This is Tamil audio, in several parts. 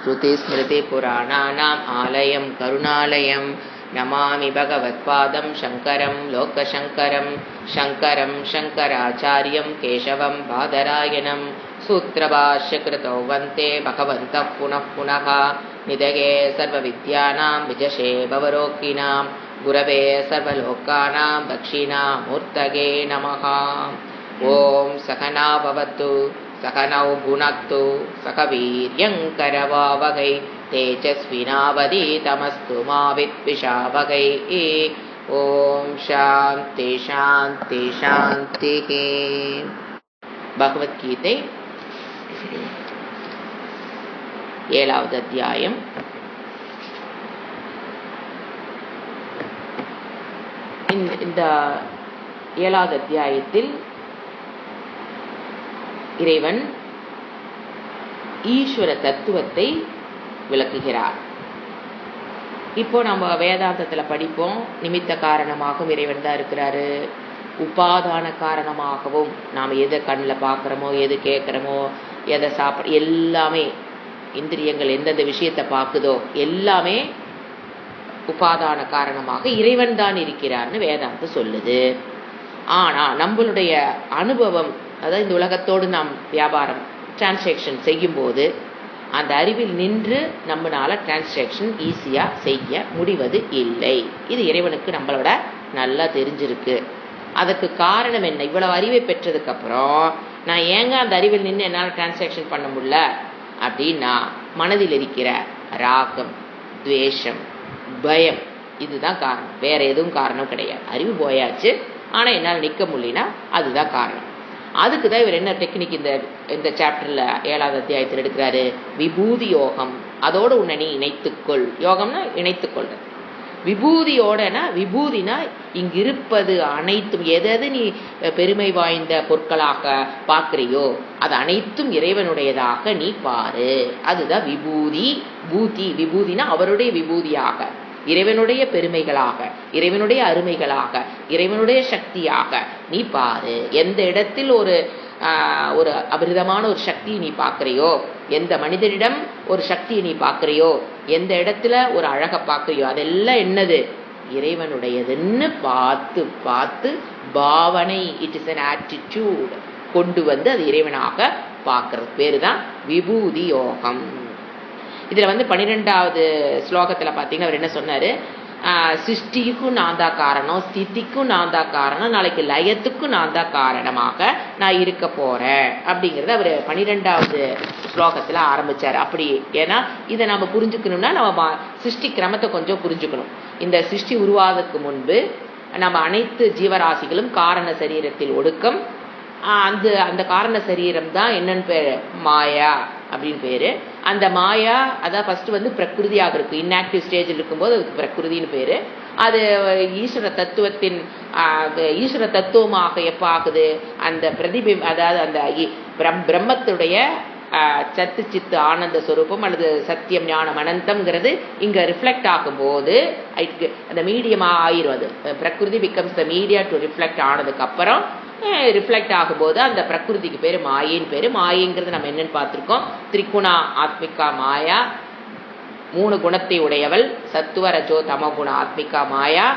ஸ்ருதிஸ்மிருதிபுராணானாம் ஆலயம் கருணாலயம் நமாமி பகவத்பாதம் சங்கரம் லோகசங்கரம் சங்கரம் சங்கராச்சாரியம் கேசவம் பாதராயணம் சூத்ரபாஷ்யகிருதோ வந்தே பகவந்தः புனः புனः நிதயே சர்வவித்யானாம் விஜஷே பவரோக்கினாம் குரவே சர்வலோகானாம் தக்ஷிணாமூர்த்தகே நமः. ஓம் சகனா பவது சகனௌ புனக்து சக வீர்யங்கரவாவகை தேஜஸ்வினாவதீதமஸ்து மா வித்விஷாவகை. ஓம் சாந்தி சாந்தி சாந்தி. பகவத்கீதை 7வது அத்தியாயம். இந்த 7வது அத்தியாயத்தில் இறைவன் ஈஸ்வர தத்துவத்தை விளக்குகிறார். இப்போ நம்ம வேதாந்தத்தில் படிப்போம், நிமித்த காரணமாகவும் இறைவன் தான் இருக்கிறாரு, உபாதான காரணமாகவும் நாம் எதை கண்ணில் பார்க்குறோமோ, எது கேட்குறோமோ, எதை சாப்பிட, எல்லாமே இந்திரியங்கள் எந்தெந்த விஷயத்தை பார்க்குதோ எல்லாமே உபாதான காரணமாக இறைவன் தான் இருக்கிறார்னு வேதாந்தம் சொல்லுது. ஆனால் நம்மளுடைய அனுபவம், அதாவது இந்த உலகத்தோடு நாம் வியாபாரம் டிரான்சாக்ஷன் செய்யும்போது அந்த அறிவில் நின்று நம்மளால டிரான்சாக்ஷன் ஈஸியாக செய்ய முடிவது இல்லை. இது இறைவனுக்கு நம்மளோட நல்லா தெரிஞ்சிருக்கு. அதற்கு காரணம் என்ன? இவ்வளவு அறிவை பெற்றதுக்கப்புறம் நான் ஏங்க அந்த அறிவில் நின்று என்னால் டிரான்சாக்ஷன் பண்ண முடியல அப்படின்னா, மனதில் இருக்கிற ராகம், துவேஷம், பயம், இதுதான் காரணம். வேற எதுவும் காரணம் கிடையாது. அறிவு போயாச்சு, ஆனால் என்னால் நிற்க முடியலனா அதுதான் காரணம். அதுக்கு தான் இவர் என்ன டெக்னிக் இந்த சாப்டர்ல 7வது அத்தியாயத்தில் எடுக்கிறாரு, விபூதி யோகம். அதோடு உன்னை நீ இணைத்துக்கொள். யோகம்னா இணைத்துக்கொள்றது. விபூதியோடனா, விபூதினா இங்கு இருப்பது அனைத்தும், எது நீ பெருமை வாய்ந்த பொருட்களாக பார்க்கிறியோ அது அனைத்தும் இறைவனுடையதாக நீ பாரு. அதுதான் விபூதி. பூதி, விபூதினா அவருடைய விபூதியாக, இறைவனுடைய பெருமைகளாக, இறைவனுடைய அருமைகளாக, இறைவனுடைய சக்தியாக நீ பாரு. எந்த இடத்தில் ஒரு அபரிதமான ஒரு சக்தியை நீ பார்க்கிறியோ, எந்த மனிதனிடம் ஒரு சக்தியை நீ பார்க்கிறியோ, எந்த இடத்துல ஒரு அழகை பார்க்கிறியோ, அதெல்லாம் என்னது? இறைவனுடையதுன்னு பார்த்து பார்த்து பாவனை, இட் இஸ் அன் ஆட்டிடியூட் கொண்டு வந்து அது இறைவனாக பார்க்கறது பேரு தான் விபூதி யோகம். இதுல 12வது ஸ்லோகத்துல பாத்தீங்கன்னா அவர் என்ன சொன்னாரு, சிருஷ்டிக்கும் நான் தான் காரணம், ஸ்திதிக்கும் நான் தான் காரணம், நாளைக்கு லயத்துக்கும் நான் தான் காரணமாக நான் இருக்க போறேன் அப்படிங்கிறத அவர் 12வது ஸ்லோகத்துல ஆரம்பிச்சாரு. அப்படி ஏன்னா இதை நம்ம புரிஞ்சுக்கணும்னா நம்ம சிருஷ்டி கிரமத்தை கொஞ்சம் புரிஞ்சுக்கணும். இந்த சிருஷ்டி உருவாவதற்கு முன்பு நம்ம அனைத்து ஜீவராசிகளும் காரண சரீரத்தில் ஒடுக்கம். அந்த காரண சரீரம் தான் என்னன்னு பேரு, மாயா அப்படின்னு பேரு. அந்த மாயா அதான் ஃபர்ஸ்ட் பிரகிருதியாக இருக்கு. இன்ஆக்டிவ் ஸ்டேஜில் இருக்கும்போது அதுக்கு பிரகிருதின்னு பேரு. அது ஈஸ்வர தத்துவத்தின் ஈஸ்வர தத்துவமாக எப்போ ஆகுது, அந்த பிரதிபிம், அதாவது அந்த பிரம்மத்துடைய சத்து சித்து ஆனந்த ஸ்வரூபம் அல்லது சத்தியம் ஞானம் அனந்தம்ங்கிறது இங்க ரிஃப்ளெக்ட் ஆகும்போது அந்த மீடியமா ஆயிரும். அது பிரகிருதி becomes the media to reflect ஆனதுக்கு அப்புறம் ரிஃப்ளெக்ட் ஆகும்போது அந்த பிரகிருதிக்கு பேரு மாயின்னு பேரு. மாயங்கிறது நம்ம என்னன்னு பார்த்திருக்கோம், திரிகுணா ஆத்மிகா மாயா, 3 குணத்தை உடையவள், சத்துவ ரஜோ தமோ குண ஆத்மிகா மாயா.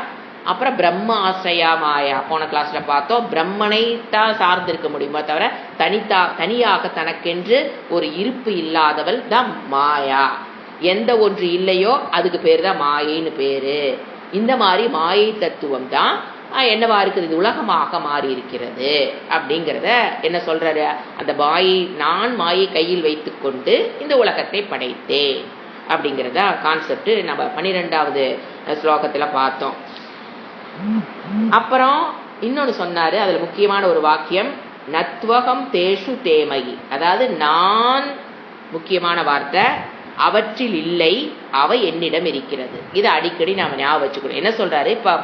அப்புறம் பிரம்ம ஆசிரியா மாயா, போன கிளாஸ்ல பார்த்தோம். பிரம்மனை தான் சார்ந்திருக்க முடியுமா தவிர தனியாக தனக்கென்று ஒரு இருப்பு இல்லாதவள் தான் மாயா. எந்த ஒன்று இல்லையோ அதுக்கு பேர் தான் மாயைன்னு பேரு. இந்த மாதிரி மாயை தத்துவம் தான் என்னவா இருக்குது, இது உலகமாக மாறி இருக்கிறது அப்படிங்கிறத என்ன சொல்றாரு, அந்த நான் மாயை கையில் வைத்துக்கொண்டு இந்த உலகத்தை படைத்தேன் அப்படிங்கிறத கான்செப்ட் நம்ம 12வது ஸ்லோகத்துல பார்த்தோம். அப்புறம் இன்னொன்னு சொன்னாரு, அதுல முக்கியமான ஒரு வாக்கியம், நத்வகம் தேஷு தேமகி, அதாவது நான், முக்கியமான வார்த்தை, அவற்றில் இல்லை, அவை என்னிடம் இருக்கிறது. இதை அடிக்கடி நாம ஞாபகம் வச்சுக்கணும். என்ன சொல்றாரு, இப்ப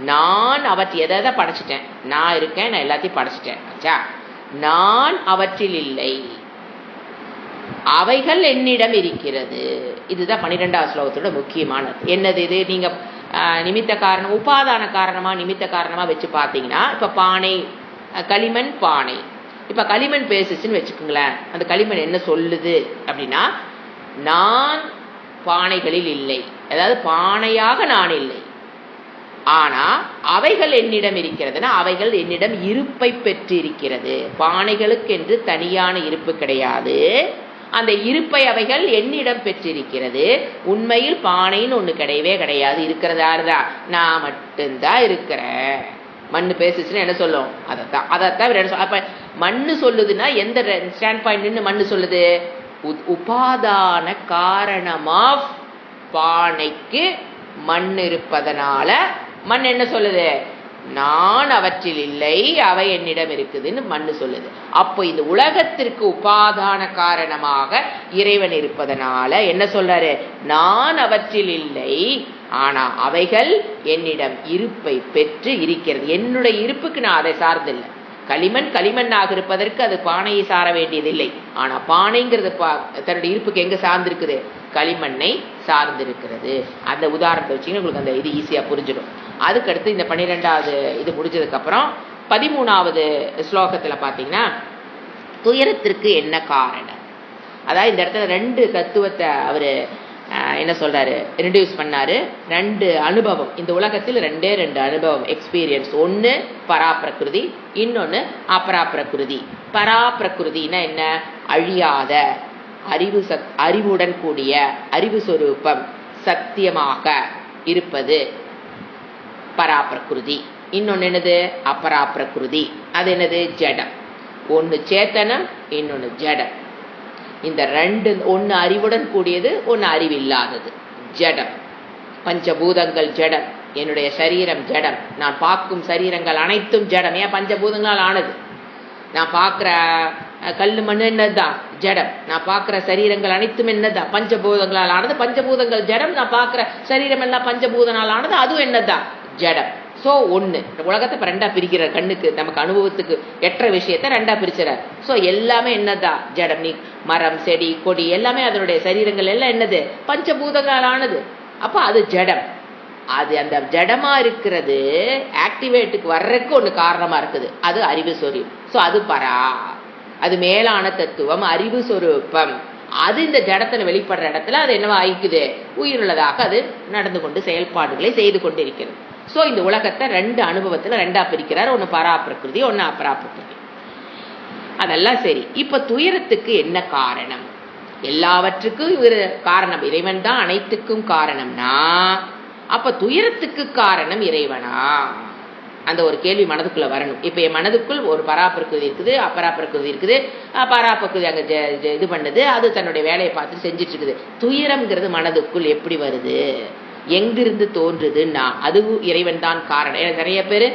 நான் எதை படைச்சிட்டேன், நான் இருக்கேன், நான் எல்லாத்தையும் படைச்சிட்டேன். நான் அவற்றில் இல்லை, அவைகள் என்னிடம் இருக்கிறது. இதுதான் 12வது ஸ்லோகத்தோட முக்கியமானது. என்னது இது? நீங்க நிமித்த காரணம், உபாதான காரணமா நிமித்த காரணமா வச்சு பார்த்தீங்கன்னா, இப்ப பானை, களிமண் பானை, இப்ப களிமண் பேசுச்சுன்னு வச்சுக்கோங்களேன். அந்த களிமண் என்ன சொல்லுது அப்படின்னா, நான் பானைகளில் இல்லை, அதாவது பானையாக நான் இல்லை, ஆனா அவைகள் என்னிடம் இருக்கிறதுனா அவைகள் என்னிடம் இருப்பை பெற்றிருக்கிறது. பானைகளுக்கு என்று தனியான இருப்பு கிடையாது, அந்த இருப்பை அவைகள் என்னிடம் பெற்றிருக்கிறது. உண்மையில் பானைன்னு ஒண்ணு கிடையவே கிடையாது. இருக்கிறதாருதான் நான் மட்டும்தான் இருக்கிறேன். மண்ணு பேசுச்சுன்னா என்ன சொல்லும்? அதைத்தான். அப்ப மண்ணு சொல்லுதுன்னா எந்த ஸ்டாண்ட் பாயிண்ட் நின்று மண்ணு சொல்லுது? உபாதான காரணமா பானைக்கு மண் இருப்பதனால மண் என்ன சொல்லுது? நான் அவற்றில் இல்லை, அவை என்னிடம் இருக்குதுன்னு மண்ணு சொல்லுது. அப்போ இந்த உலகத்திற்கு உபாதான காரணமாக இறைவன் இருப்பதனால என்ன சொல்றாரு? நான் அவற்றில் இல்லை, ஆனா அவைகள் என்னிடம் இருப்பை பெற்று இருக்கிறது. என்னுடைய இருப்புக்கு நான் அதை சார்ந்தில்லை. களிமண் களிமண்ணாக இருப்பதற்கு அது பானையை சார வேண்டியதில்லை. ஆனா பானைங்கிறது தன்னுடைய இருப்புக்கு எங்க சார்ந்திருக்குது? களிமண்ணை சார்ந்திருக்கிறது. அந்த உதாரணத்தை வச்சுங்க உங்களுக்கு அந்த இது ஈஸியா புரிஞ்சிடும். அதுக்கடுத்து இந்த 12வது இது முடிஞ்சதுக்கு அப்புறம் 13வது ஸ்லோகத்துல பாத்தீங்கன்னா துயரத்திற்கு என்ன காரணம். அதாவது இந்த இடத்துல 2 தத்துவத்தை அவரு என்ன சொல்றாரு? இன்ட்ரோடியூஸ் பண்ணாரு. 2 அனுபவம், இந்த உலகத்தில் 2 அனுபவம், எக்ஸ்பீரியன்ஸ். ஒன்னு பராப்பிரகிருதி, இன்னொன்னு அபராப்பிரகிருதி. பராப்பிரகிருதினா என்ன? அழியாத அறிவுடன் கூடிய அறிவு சொரூபம், சத்தியமாக இருப்பது பராப்பிரகிருதி. இன்னொன்னு என்னது? அபராப்பிரகிருதி. அது என்னது? ஜடம். ஒன்னு சேத்தனம், இன்னொன்னு ஜடம். இந்த 2, ஒன்னு அறிவுடன் கூடியது, ஒன்னு அறிவில்லாதது, ஜடம். பஞ்சபூதங்கள் ஜடம், என்னுடைய சரீரம் ஜடம், நான் பார்க்கும் சரீரங்கள் அனைத்தும் ஜடம். ஏன்? பஞ்சபூதங்களால் ஆனது. நான் பார்க்கிற கல்லு மண்ணு என்னதான்? ஜடம். நான் பார்க்கிற சரீரங்கள் அனைத்தும் என்னதான்? பஞ்சபூதங்களால் ஆனது. பஞ்சபூதங்கள் ஜடம், நான் பார்க்கிற சரீரம் எல்லாம் பஞ்சபூதனால் ஆனது, அதுவும் என்னதான்? ஜடம். சோ ஒண்ணு. உலகத்தை இப்ப 2 பிரிக்கிறார். கண்ணுக்கு நமக்கு அனுபவத்துக்கு எற்ற விஷயத்தை 2 பிரிச்சார். சோ எல்லாமே என்னதான்? ஜடம். நீ மரம், செடி, கொடி எல்லாமே அதனுடைய சரீரங்கள் எல்லாம் என்னது? பஞ்சபூதங்களால் ஆனது. அப்ப அது ஜடம். அது அந்த ஜடமா இருக்கிறது ஆக்டிவேட்டுக்கு வர்றதுக்கு ஒண்ணு காரணமா இருக்குது. அது அறிவு சொரூபம். சோ அது அது மேலான தத்துவம், அறிவு சொரூபம். அது இந்த ஜடத்துல வெளிப்படுற இடத்துல அது என்னவா ஆயிக்குது? உயிருள்ளதாக அது நடந்து கொண்டு செயல்பாடுகளை செய்து கொண்டிருக்கிறது. சோ இந்த உலகத்தை 2 அனுபவத்துல 2 பிரிக்கிறார். ஒன்னு பராப்பிரகிருதி, ஒன்னு அபராப்பிரகிருதி. அதெல்லாம் சரி. இப்ப துயரத்துக்கு என்ன காரணம்? எல்லாவற்றுக்கும் காரணம் இறைவன் தான் அனைத்துக்கும் காரணம்னா, அப்ப துயரத்துக்கு காரணம் இறைவனா? அந்த ஒரு கேள்வி மனதுக்குள்ள வரணும். இப்ப என் மனதுக்குள் ஒரு பராப்பிரகிருதி இருக்குது, அபராப்பிரகிருதி இருக்குது. பராப்பிரகிருதி அங்க இது பண்ணுது, அது தன்னுடைய வேலையை பார்த்து செஞ்சுட்டு இருக்குது. துயரம்ங்கிறது மனதுக்குள் எப்படி வருது? எங்கிருந்து தோன்றுதுன்னா அதுவும் இறைவன் தான் காரணம். ஏன்னா நிறைய பேரு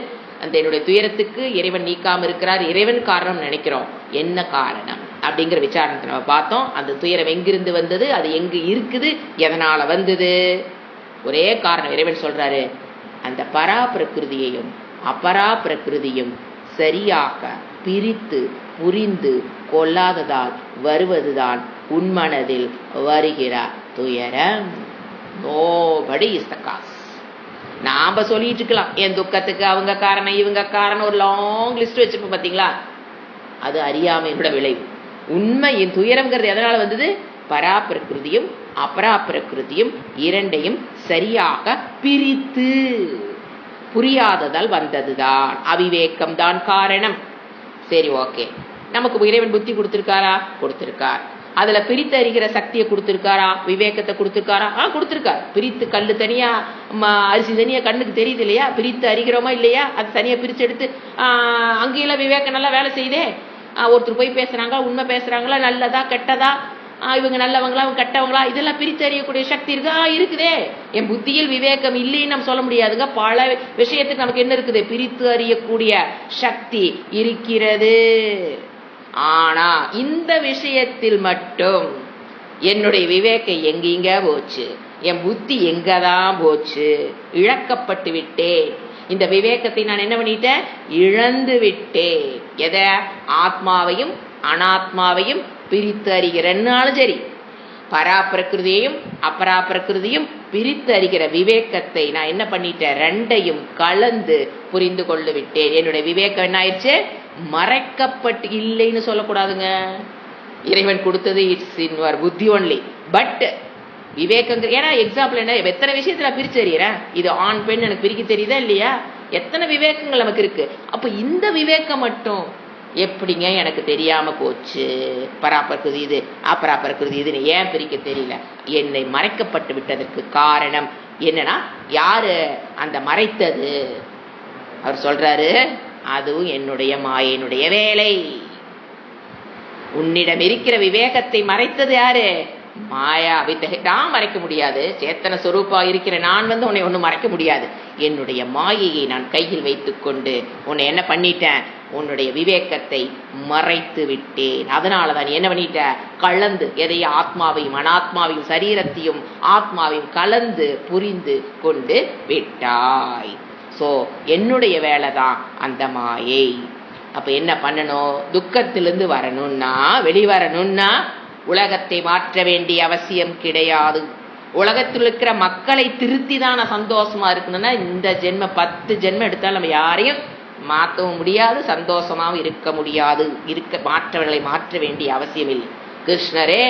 அந்த என்னுடைய துயரத்துக்கு இறைவன் நீக்காம இருக்கிறார், இறைவன் காரணம் நினைக்கிறோம். என்ன காரணம் அப்படிங்கிற விசாரணத்தை நம்ம பார்த்தோம். அந்த துயரம் எங்கிருந்து வந்தது, அது எங்கு இருக்குது, எதனால வந்தது? ஒரே காரணம். இறைவன் சொல்றாரு, அந்த பராப்பிரகிருதியையும் அபராப்பிரகிருதியும் சரியாக பிரித்து புரிந்து கொள்ளாததால் வருவதுதான் உன்மனதில் வருகிற துயரம். Nobody is the cause. நாம சொல்லிட்டு இருக்கலாம் என் துக்கத்துக்கு அவங்க காரணம், இவங்க காரணம், ஒரு லாங் லிஸ்ட் வச்சிருப்போம் பாத்தீங்களா? அது அறியாமையோட விளைவு. உண்மை என் துயரம்ங்கிறது எதனால வந்தது? பராப்பிரகிருதியும் அபராப்பிரகிருதியும் 2ஐயும் சரியாக பிரித்து புரியாததால் வந்ததுதான். அவிவேகம் தான் காரணம். சரி, ஓகே. நமக்கு இறைவன் புத்தி கொடுத்திருக்காரா? கொடுத்திருக்கார். அதுல பிரித்து அறிகிற சக்தியை கொடுத்திருக்காரா? விவேகத்தை கொடுத்திருக்காரா? கொடுத்திருக்கார். பிரித்து கல்லு தனியா, அரிசி தனியா கண்ணுக்கு தெரியுது இல்லையா? பிரித்து அறிகிறோமா இல்லையா? அது தனியா பிரிச்சு எடுத்து அங்கெல்லாம் விவேகம் நல்லா வேலை செய்தே. ஒருத்தர் போய் பேசுறாங்க, உண்மை பேசுறாங்களா, நல்லதா கெட்டதா, இவங்க நல்லவங்களா இவங்க கெட்டவங்களா, இதெல்லாம் பிரித்து அறியக்கூடிய சக்தி இருக்கா? இருக்குதே. என் புத்தியில் விவேகம் இல்லைன்னு நம்ம சொல்ல முடியாதுங்க. பல விஷயத்துக்கு நமக்கு என்ன இருக்குது? பிரித்து அறியக்கூடிய சக்தி இருக்கிறது. ஆனா இந்த விஷயத்தில் மட்டும் என்னுடைய விவேகம் எங்கீங்க போச்சு? என் புத்தி எங்கதான் போச்சு? இழக்கப்பட்டு விட்டேன். இந்த விவேகத்தை நான் என்ன பண்ணிட்டேன்? இழந்து விட்டேன். எதை? ஆத்மாவையும் அனாத்மாவையும் பிரித்து அறிகிறனாலும் சரி, பராப்பிரகிருதியையும் அபராப்பிரகிருதியும் பிரித்து அறிகிற விவேகத்தை நான் என்ன பண்ணிட்டேன்? 2ஐயும் கலந்து புரிந்து கொண்டு விட்டேன். என்னுடைய விவேகம் என்ன ஆயிடுச்சு? மறைக்கப்பட்டு இல்லைன்னு சொல்லக்கூடாதுங்க. இறைவன் கொடுத்தது இட்ஸ் இன் யுவர் புத்தி ஒன்லி. பட் விவேகங்க, ஏன்னா எக்ஸாம்பிள் என்ன, எத்தனை விஷயத்துல பிரிச்சு அறியறேன், இது ஆண் பெண் எனக்கு பிரிக்க தெரியுதா இல்லையா, எத்தனை விவேகங்கள் நமக்கு இருக்கு. அப்ப இந்த விவேகம் மட்டும் எப்படிங்க எனக்கு தெரியாம போச்சு, பராப்பருக்குது இது அபராப்பருக்குது இதுன்னு ஏன் பிரிக்க தெரியல? என்னை மறைக்கப்பட்டு விட்டதற்கு காரணம் என்னன்னா, யாரு அந்த மறைத்தது? அவர் சொல்றாரு, அதுவும் என்னுடைய மாயனுடைய வேலை. உன்னிடம் இருக்கிற விவேகத்தை மறைத்தது யாரு? மாயா. நான் மறைக்க முடியாது. சேத்தன சொரூபா இருக்கிற நான் உன்னை ஒன்னும் மறைக்க முடியாது. என்னுடைய மாயையை நான் கையில் வைத்துக் கொண்டு உன்னை என்ன பண்ணிட்டேன், உன்னுடைய விவேகத்தை மறைத்து விட்டேன். அதனாலதான் என்ன பண்ணிட்ட, கலந்து எதையும் ஆத்மாவையும் அனாத்மாவையும் சரீரத்தையும் ஆத்மாவையும் கலந்து புரிந்து கொண்டு விட்டாய். சோ என்னுடைய வேலைதான் அந்த மாயை. அப்ப என்ன பண்ணணும், துக்கத்திலிருந்து வரணும்னா, வெளிவரணும்னா உலகத்தை மாற்ற வேண்டிய அவசியம் கிடையாது. உலகத்தில் இருக்கிற மக்களை திருத்தி தான் நான் சந்தோஷமா இருக்கணும்னா, இந்த ஜென்ம 10 ஜென்மம் எடுத்தாலும் நம்ம யாரையும் மாற்றவும் முடியாது, சந்தோஷமாவும் இருக்க முடியாது. மாற்றவர்களை மாற்ற வேண்டிய அவசியம் இல்லை. கிருஷ்ணரே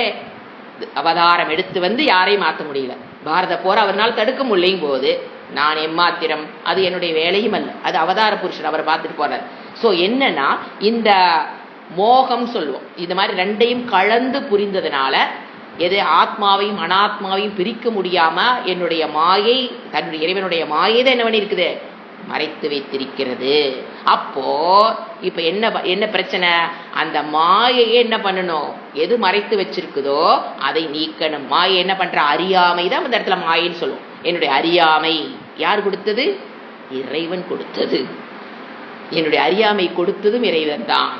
அவதாரம் எடுத்து யாரையும் மாற்ற முடியல. பாரத போர் அவரால் தடுக்க முடியும் போது நான் எம்மாத்திரம், அது என்னுடைய வேலையும் அல்ல, அது அவதார புருஷர், அவரை பார்த்துட்டு போறார். சோ என்னன்னா, இந்த மோகம் சொல்லுவோம், இது மாதிரி ரெண்டையும் கலந்து புரிந்ததுனால எது ஆத்மாவையும் அனாத்மாவையும் பிரிக்க முடியாம என்னுடைய மாயை, தன்னுடைய இறைவனுடைய மாயை தான் என்ன பண்ணிருக்குது, மறைத்து வைத்திருக்கிறது. அப்போ இப்ப என்ன பிரச்சனை, அந்த மாயையை என்ன பண்ணணும், எது மறைத்து வச்சிருக்குதோ அதை நீக்கணும். மாயை என்ன பண்ற, அறியாமை தான் இந்த இடத்துல மாயைன்னு சொல்லுவோம். என்னுடைய அறியாமை யார் கொடுத்தது, இறைவன் கொடுத்தது. என்னுடைய அறியாமை கொடுத்ததும் இறைவன் தான்.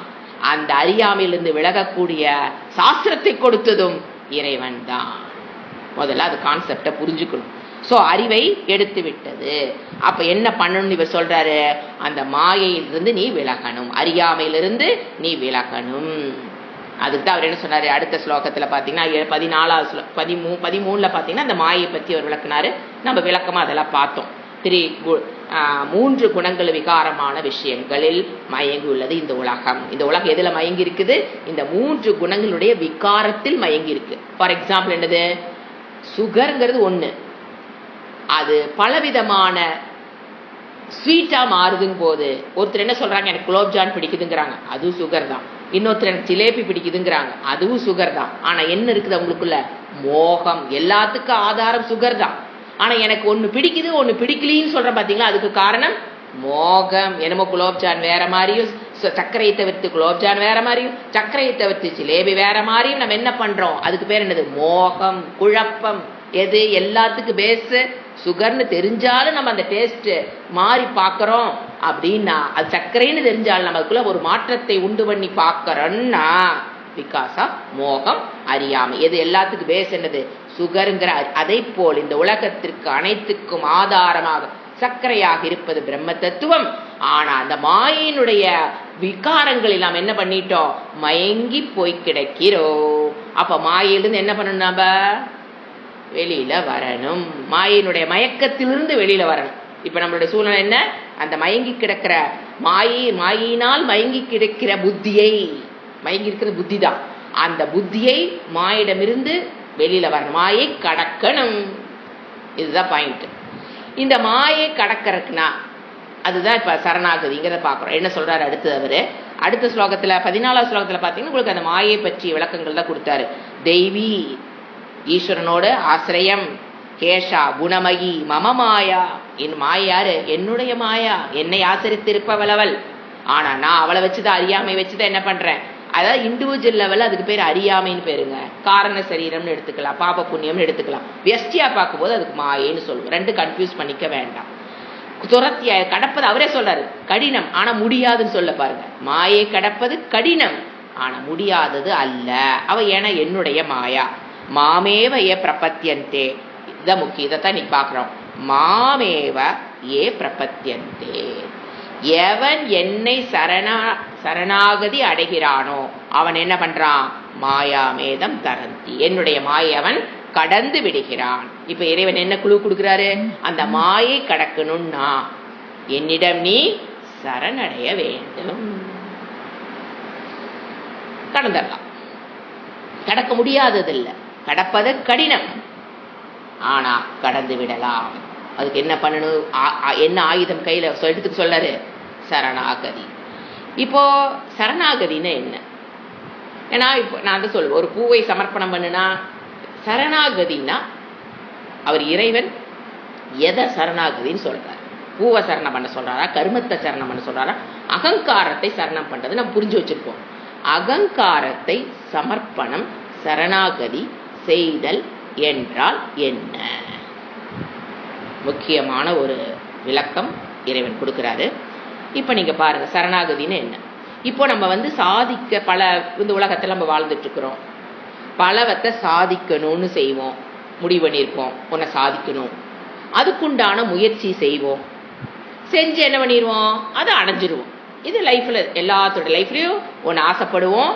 அந்த அறியாமையிலிருந்து விலகக்கூடிய சாஸ்திரத்தை கொடுத்ததும் இறைவன் தான். முதல்ல அது கான்செப்டை புரிஞ்சுக்கணும். சோ அறிவை எடுத்து விட்டது. அப்ப என்ன பண்ணணும்னு இவர் சொல்றாரு, அந்த மாயையிலிருந்து நீ விலகணும், அறியாமையிலிருந்து நீ விலகணும். அதுக்கு தான் அவர் என்ன சொன்னாரு, அடுத்த ஸ்லோகத்துல பாத்தீங்கன்னா 14வது 13ல பாத்தீங்கன்னா அந்த மாயை பத்தி அவர் விளக்குனாரு. நம்ம விளக்கமா அதெல்லாம் பார்த்தோம். 3 குணங்கள் விகாரமான விஷயங்களில் மயங்கி உள்ளது இந்த உலகம். இந்த உலகம் எதுல மயங்கி இருக்குது, இந்த 3 குணங்களுடைய விகாரத்தில் மயங்கி இருக்கு. ஃபார் எக்ஸாம்பிள் என்னது, சுகர்ங்கிறது ஒண்ணு, அது பலவிதமான ஸ்வீட்டா மாறுதுங்க போது ஒருத்தர் என்ன சொல்றாங்க, எனக்கு குலோப்ஜான் பிடிக்குதுங்கிறாங்க, அதுவும் சுகர் தான். இன்னொருத்தர் எனக்கு ஜிலேபி பிடிக்குதுங்கிறாங்க, அதுவும் சுகர் தான். ஆனா என்ன இருக்குது அவங்களுக்குள்ள, மோகம். எல்லாத்துக்கும் ஆதாரம் சுகர் தான். ஆனா எனக்கு ஒண்ணு பிடிக்குது ஒண்ணு பிடிக்கலின்னு சொல்ற பாத்தீங்களா, அதுக்கு காரணம் மோகம். என்னமோ குலோப்ஜான் வேற மாதிரியும், சர்க்கரையை தவிர்த்து குலோப்ஜான் வேற மாதிரியும், சர்க்கரையை தவிர்த்து ஜிலேபி வேற மாதிரியும் நம்ம என்ன பண்றோம், அதுக்கு பேர் என்னது, மோகம், குழப்பம். எது எல்லாத்துக்கும் பேஸ் சுகர்னு தெரிஞ்சாலும் நம்ம அந்த டேஸ்ட் மாறி பாக்கிறோம் அப்படின்னா, அது சர்க்கரைன்னு தெரிஞ்சாலும் நமக்குள்ள ஒரு மாற்றத்தை உண்டு பண்ணி பாக்கிறோம்னா பிகாஸ் ஆஃப் மோகம், அறியாமை. எது எல்லாத்துக்கும் பேஸ் என்னது, சுகருங்கிற. அதை போல் இந்த உலகத்திற்கு அனைத்துக்கும் ஆதாரமாக சர்க்கரையாக இருப்பது பிரம்ம தத்துவம். ஆனா அந்த மாயினுடைய விகாரங்களில் நாம் என்ன பண்ணிட்டோம், மயங்கி போய் கிடக்கிறோம். அப்ப மாயிலிருந்து என்ன பண்ணணும், நம்ம வெளியில வரணும். மாயினுடைய மயக்கத்திலிருந்து வெளியில வரணும். இப்ப நம்மளுடைய சூழ்நிலை என்ன, அந்த மயங்கி கிடக்கிற மாயினால் மயங்கி கிடக்கிற புத்தியை, மயங்கி இருக்கிற புத்தி தான், அந்த புத்தியை மாயிடமிருந்து வெளியில வரணும், மாயை கடக்கணும். இதுதான் பாயிண்ட். இந்த மாயை கடக்கிறதுக்குனா அதுதான் இப்ப சரணாகதிங்கிறத பாக்குறோம். என்ன சொல்றாரு அடுத்தது அவரு, அடுத்த ஸ்லோகத்துல 14வது ஸ்லோகத்துல பாத்தீங்கன்னா உங்களுக்கு அந்த மாயை பற்றிய விளக்கங்கள் தான் கொடுத்தாரு. தெய்வீ, ஈஸ்வரனோட ஆசிரியம், கேஷா குணமகி மம மாயா, என் மாயா யாரு, என்னுடைய மாயா, என்னை ஆசிரித்து இருப்பவள் அவள். ஆனா நான் அவளை வச்சுதான், அறியாமை வச்சுதான் என்ன பண்றேன், அதாவது இண்டிவிஜுவல் லெவல்ல அதுக்கு பேர் அறியாமைன்னு பேருங்க. காரண சரீரம்னு எடுத்துக்கலாம், பாப புண்ணியம்னு எடுத்துக்கலாம். வியஷ்டியா பார்க்கும்போது அதுக்கு மாயேன்னு சொல்லுவோம். ரெண்டு கன்ஃபியூஸ் பண்ணிக்க வேண்டாம். துரத்திய கடப்பது அவரே சொல்றாரு கடினம், ஆனா முடியாதுன்னு சொல்ல பாருங்க. மாயை கடப்பது கடினம், ஆனா முடியாதது அல்ல. அவ ஏன்னா என்னுடைய மாயா. மாமேவ ஏ பிரபத்தியந்தே, இத முக்கியம், இதைத்தான் நீ பாக்குறோம். மாமேவ ஏ பிரபத்தியந்தே, எவன் என்னை சரணாகதி அடைகிறானோ அவன் என்ன பண்றான், மாயாமேதம் தரந்தி, என்னுடைய மாயை அவன் கடந்து விடுகிறான். இப்ப இறைவன் என்ன குழு கொடுக்கிறாரு, அந்த மாயை கடக்கணும்னா என்னிடம் நீ சரணடைய வேண்டும், கடந்துடலாம். கடக்க முடியாததில்லை, கடப்பது கடினம், ஆனா கடந்து விடலாம். அதுக்கு என்ன பண்ணணும், என்ன ஆயுதம் கையில எடுத்துக்க சொல்லாரு, சரணாகதி. இப்போ சரணாகதின்னு என்ன? ஏன்னா இப்போ நான் வந்து சொல்லுவேன், ஒரு பூவை சமர்ப்பணம் பண்ணுனா சரணாகதினா அவர் இறைவன் எதை சரணாகதின்னு சொல்றாரு? பூவை சரணம் பண்ண சொல்றாரா, கர்மத்தை சரணம் பண்ண சொல்றாரா, அகங்காரத்தை சரணம் பண்றது நம்ம புரிஞ்சு வச்சிருப்போம். அகங்காரத்தை சமர்ப்பணம் சரணாகதி செய்தல் என்றால் என்ன? முக்கியமான ஒரு விளக்கம் இறைவன் கொடுக்கிறாரு. இப்போ நீங்க பாருங்க, சரணாகதின்னு என்ன? இப்போ நம்ம வந்து சாதிக்க இந்த உலகத்தில் நம்ம வாழ்ந்துட்டு இருக்கிறோம், பலவத்தை சாதிக்கணும்னு செய்வோம், முடிவு பண்ணியிருப்போம், ஒன்றை சாதிக்கணும், அதுக்குண்டான முயற்சி செய்வோம், செஞ்சு என்ன பண்ணிடுவோம், அதை அடைஞ்சிருவோம். இது லைஃப்ல எல்லாத்தோட லைஃப்லயும் ஒன்று ஆசைப்படுவோம்,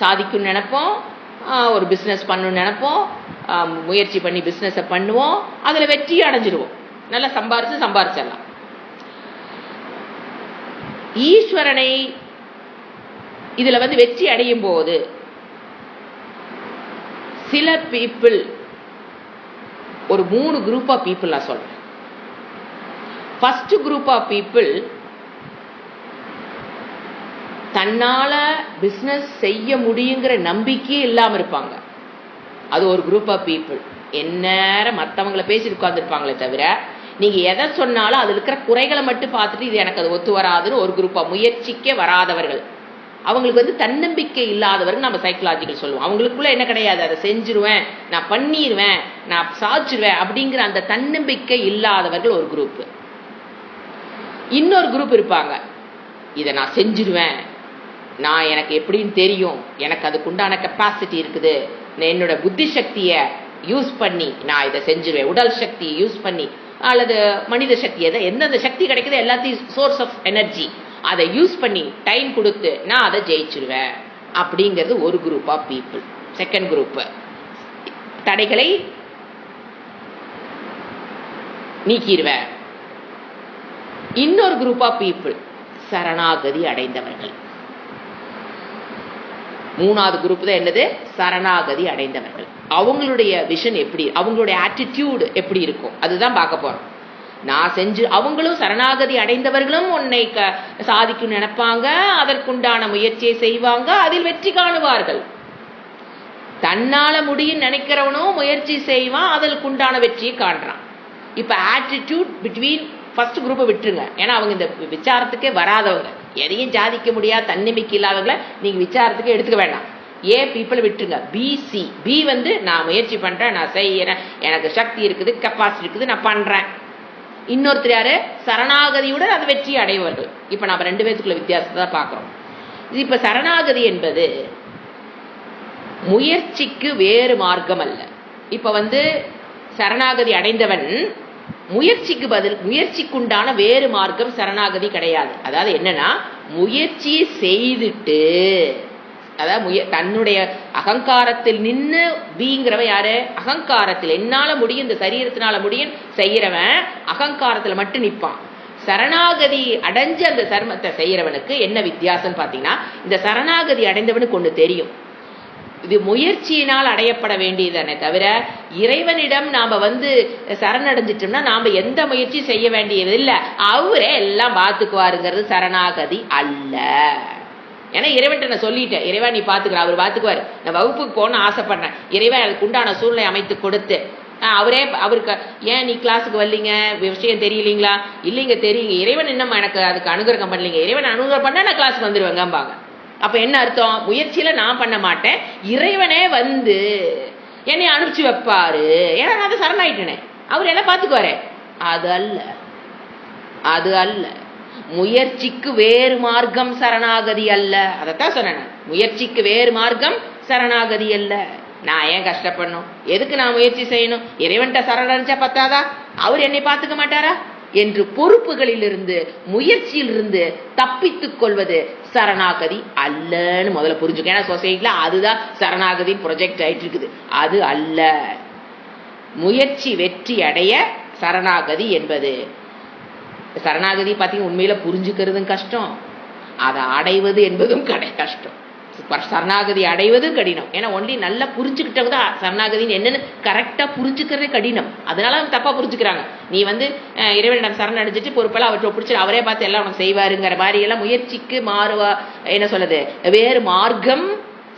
சாதிக்கணும்னு நினைப்போம், ஒரு பிஸ்னஸ் பண்ணணும்னு நினைப்போம், முயற்சி பண்ணி பிஸ்னஸை பண்ணுவோம், அதில் வெற்றி அடைஞ்சிருவோம், நல்லா சம்பாரிச்சிடலாம். ஈஸ்வரனை இதுல வந்து வெற்றி அடையும் போது சில பீப்புள், ஒரு 3 குரூப் ஆஃப் பீப்புள் நான் சொல்றேன். ஃபர்ஸ்ட் குரூப் ஆஃப் பீப்புள் தன்னால பிசினஸ் செய்ய முடியுங்கிற நம்பிக்கையே இல்லாம இருப்பாங்க. அது ஒரு குரூப் ஆஃப் பீப்புள். எந்நேரம் மற்றவங்களை பேசி உட்கார்ந்துருப்பாங்களே தவிர நீங்க எதை சொன்னாலும் அதுல இருக்கிற குறைகளை மட்டும் பார்த்துட்டு இது எனக்கு அது ஒத்து வராதுன்னு ஒரு குரூப் ஆஃப் முயற்சிக்க வராதவர்கள். அவங்களுக்கு வந்து தன்னம்பிக்கை இல்லாதவர்கள் நம்ம சைக்கலாஜிக்கல் சொல்லுவோம். அவங்களுக்குள்ள என்ன கிடையாது, அதை செஞ்சிருவேன், நான் பண்ணிடுவேன், நான் சாதிச்சிருவேன் அப்படிங்கிற அந்த தன்னம்பிக்கை இல்லாதவர்கள் ஒரு குரூப். இன்னொரு குரூப் இருப்பாங்க, இதை நான் செஞ்சிருவேன், நான் எனக்கு எப்படின்னு தெரியும், எனக்கு அதுக்குண்டான கெப்பாசிட்டி இருக்குது, என்னோட புத்தி சக்தியை யூஸ் பண்ணி நான் இதை செஞ்சிருவேன், உடல் சக்தியை யூஸ் பண்ணி அல்லது மனித சக்தி எந்தெந்த சக்தி கிடைக்குது எல்லாத்தையும் சோர்ஸ் ஆஃப் எனர்ஜி அதை யூஸ் பண்ணி டைம் கொடுத்து நான் அதை ஜெயிச்சிருவேன் அப்படிங்கிறது ஒரு group of people. Second group தடைகளை நீக்கிடுவேன். இன்னொரு குரூப் ஆஃப் பீப்புள் சரணாகதி அடைந்தவர்கள். மூணாவது குரூப் தான் என்னது, சரணாகதி அடைந்தவர்கள். அவங்களுடைய விஷன் எப்படி, அவங்களுடைய ஆட்டிடியூட் எப்படி இருக்கும் அதுதான் பார்க்க போறோம். நான் செஞ்சு அவங்களும் சரணாகதி அடைந்தவர்களும் உன்னை சாதிக்கும் நினைப்பாங்க, அதற்குண்டான முயற்சியை செய்வாங்க, அதில் வெற்றி காணுவார்கள். தன்னால முடியும் நினைக்கிறவனும் முயற்சி செய்வான், அதற்குண்டான வெற்றியை காண்றான். இப்ப ஆட்டிடியூட் பிட்வீன் ஃபர்ஸ்ட் குரூப்பை விட்டுருங்க, ஏன்னா அவங்க இந்த விசாரத்துக்கே வராதவங்க, எதையும் சாதிக்க முடியாது, தன்னம்பிக்கை இல்லாதவங்களை நீங்க விசாரத்துக்கே எடுத்துக்க வேண்டாம். பீப்புளை விட்டுருங்க. பிசி பி வந்து நான் முயற்சி பண்றேன், நான் செய்யறேன், எனக்கு சக்தி இருக்குது, கெப்பாசிட்டி இருக்குது, நான் பண்றேன். இன்னொருத்தர் யாரு, சரணாகதியுடன் அது வெற்றி அடைவர்கள். இப்ப நம்ம 2 பேத்துக்குள்ள வித்தியாசத்தை தான் பார்க்கிறோம். இப்ப சரணாகதி என்பது முயற்சிக்கு வேறு மார்க்கம் அல்ல. இப்ப வந்து சரணாகதி அடைந்தவன் முயற்சிக்குண்டான வேறு மார்க்கம் சரணாகதி கிடையாது. அதாவது என்னன்னா, முயற்சியை செய்துட்டு, அதாவது தன்னுடைய அகங்காரத்தில் நின்று பீங்கிறவன் யாரு, அகங்காரத்தில் என்னால முடியும், இந்த சரீரத்தினால முடியும் செய்யறவன் அகங்காரத்துல மட்டும் நிற்பான். சரணாகதி அடைஞ்ச அந்த சர்மத்தை செய்யறவனுக்கு என்ன வித்தியாசம் பாத்தீங்கன்னா, இந்த சரணாகதி அடைந்தவனுக்கு ஒண்ணு தெரியும், இது முயற்சியினால் அடையப்பட வேண்டியதானே தவிர இறைவனிடம் நாம வந்து சரணடைஞ்சிட்டோம்னா நாம எந்த முயற்சி செய்ய வேண்டியது இல்லை, அவரே எல்லாம் பார்த்துக்குவாருங்கிறது சரணாகதி அல்ல. ஏன்னா இறைவன் நான் சொல்லிட்டேன், இறைவா நீ பாத்துக்கிற, அவர் பாத்துக்குவாரு. நான் வகுப்புக்கு போகணும்னு ஆசைப்படுறேன், இறைவன் அதுக்கு உண்டான சூழ்நிலை அமைத்து கொடுத்து அவரே அவருக்கு, ஏன் நீ கிளாஸுக்கு வரலீங்க, விஷயம் தெரியலீங்களா, இல்லைங்க தெரியுங்க, இறைவன் இன்னும் எனக்கு அதுக்கு அனுகிரகம் பண்ணலீங்க, இறைவன் அனுகிரகம் பண்ணா நான் கிளாஸுக்கு வந்துருவேங்கம்பாங்க. அப்ப என்ன அர்த்தம், முயற்சியில நான் பண்ண மாட்டேன், இறைவனே வந்து என்னை அனுப்பிச்சு வைப்பாரு, ஏன்னா நான் அதை சரணாயிட்டேனே, அவர் என்ன பாத்துக்குவாரு. அது அல்ல. முயற்சிக்கு வேறு மார்க்கம் சரணாகதி அல்ல. அதைத்தான் சொன்னேன், முயற்சிக்கு வேறு மார்க்கம் சரணாகதி அல்ல. நான் ஏன் கஷ்டப்படணும், எதுக்கு நான் முயற்சி செய்யணும், இறைவன்கிட்ட சரணடைஞ்சா பத்தாதா, அவர் என்னை பார்த்துக்க மாட்டாரா என்று பொறுப்புகளிலிருந்து முயற்சியிலிருந்து தப்பித்துக் கொள்வது சரணாகதி அல்லன்னு முதல்ல புரிஞ்சுக்க. ஏன்னா சொசைட்டில அதுதான் சரணாகதி ப்ரொஜெக்ட் ஆயிட்டு இருக்குது. அது அல்ல. முயற்சி வெற்றி அடைய சரணாகதி என்பது, சரணாகதி பார்த்தீங்கன்னா உண்மையில புரிஞ்சுக்கிறதும் கஷ்டம், அதை அடைவது என்பதும் கஷ்டம். சரணாகதி அடைவது கடினம். ஏன்னா ஒன்லி நல்லா புரிஞ்சுக்கிட்டவங்க தான் சரணாகதின்னு என்னன்னு கரெக்டா புரிஞ்சுக்கிறதே கடினம். அதனால அவங்க தப்பா புரிஞ்சுக்கிறாங்க. நீ இறைவனிடம் சரண் அடைஞ்சிட்டு பொறுப்பெல்லாம் அவற்றை பிடிச்சிட்டு அவரே பார்த்து எல்லாம் உனக்கு செய்வாருங்கிற மாதிரி எல்லாம் முயற்சிக்கு மாறுவா. என்ன சொல்றது, வேறு மார்க்கம்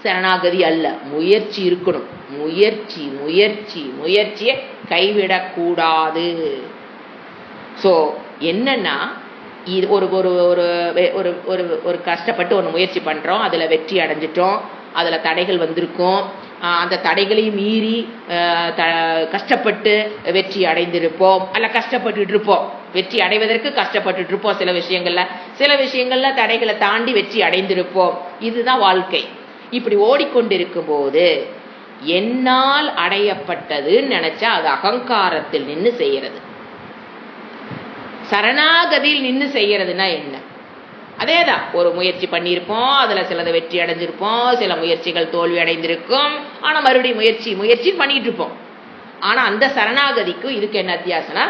சரணாகதி அல்ல. முயற்சி இருக்கணும். முயற்சி முயற்சி முயற்சியை கைவிடக்கூடாது. ஸோ என்னன்னா, இது ஒரு ஒரு ஒரு ஒரு ஒரு கஷ்டப்பட்டு ஒரு முயற்சி பண்றோம், அதுல வெற்றி அடைஞ்சிட்டோம், அதுல தடைகள் வந்திருக்கும், அந்த தடைகளையும் மீறி கஷ்டப்பட்டு வெற்றி அடைந்திருப்போம், அல்ல கஷ்டப்பட்டு இருப்போம், வெற்றி அடைவதற்கு கஷ்டப்பட்டு இருப்போம். சில விஷயங்கள்ல தடைகளை தாண்டி வெற்றி அடைந்திருப்போம். இதுதான் வாழ்க்கை. இப்படி ஓடிக்கொண்டிருக்கும் போது என்னால் அடையப்பட்டதுன்னு நினைச்சா அது அகங்காரத்தில் நின்று செய்யறது. சரணாகதியில் நின்று செய்யறதுன்னா என்ன? அதேதான், ஒரு முயற்சி பண்ணியிருப்போம், அதுல சிலது வெற்றி அடைஞ்சிருப்போம், சில முயற்சிகள் தோல்வி அடைந்திருக்கும், ஆனா மறுபடியும் முயற்சி பண்ணிட்டு இருப்போம். ஆனா அந்த சரணாகதிக்கும் இதுக்கு என்ன வித்தியாசம்னா,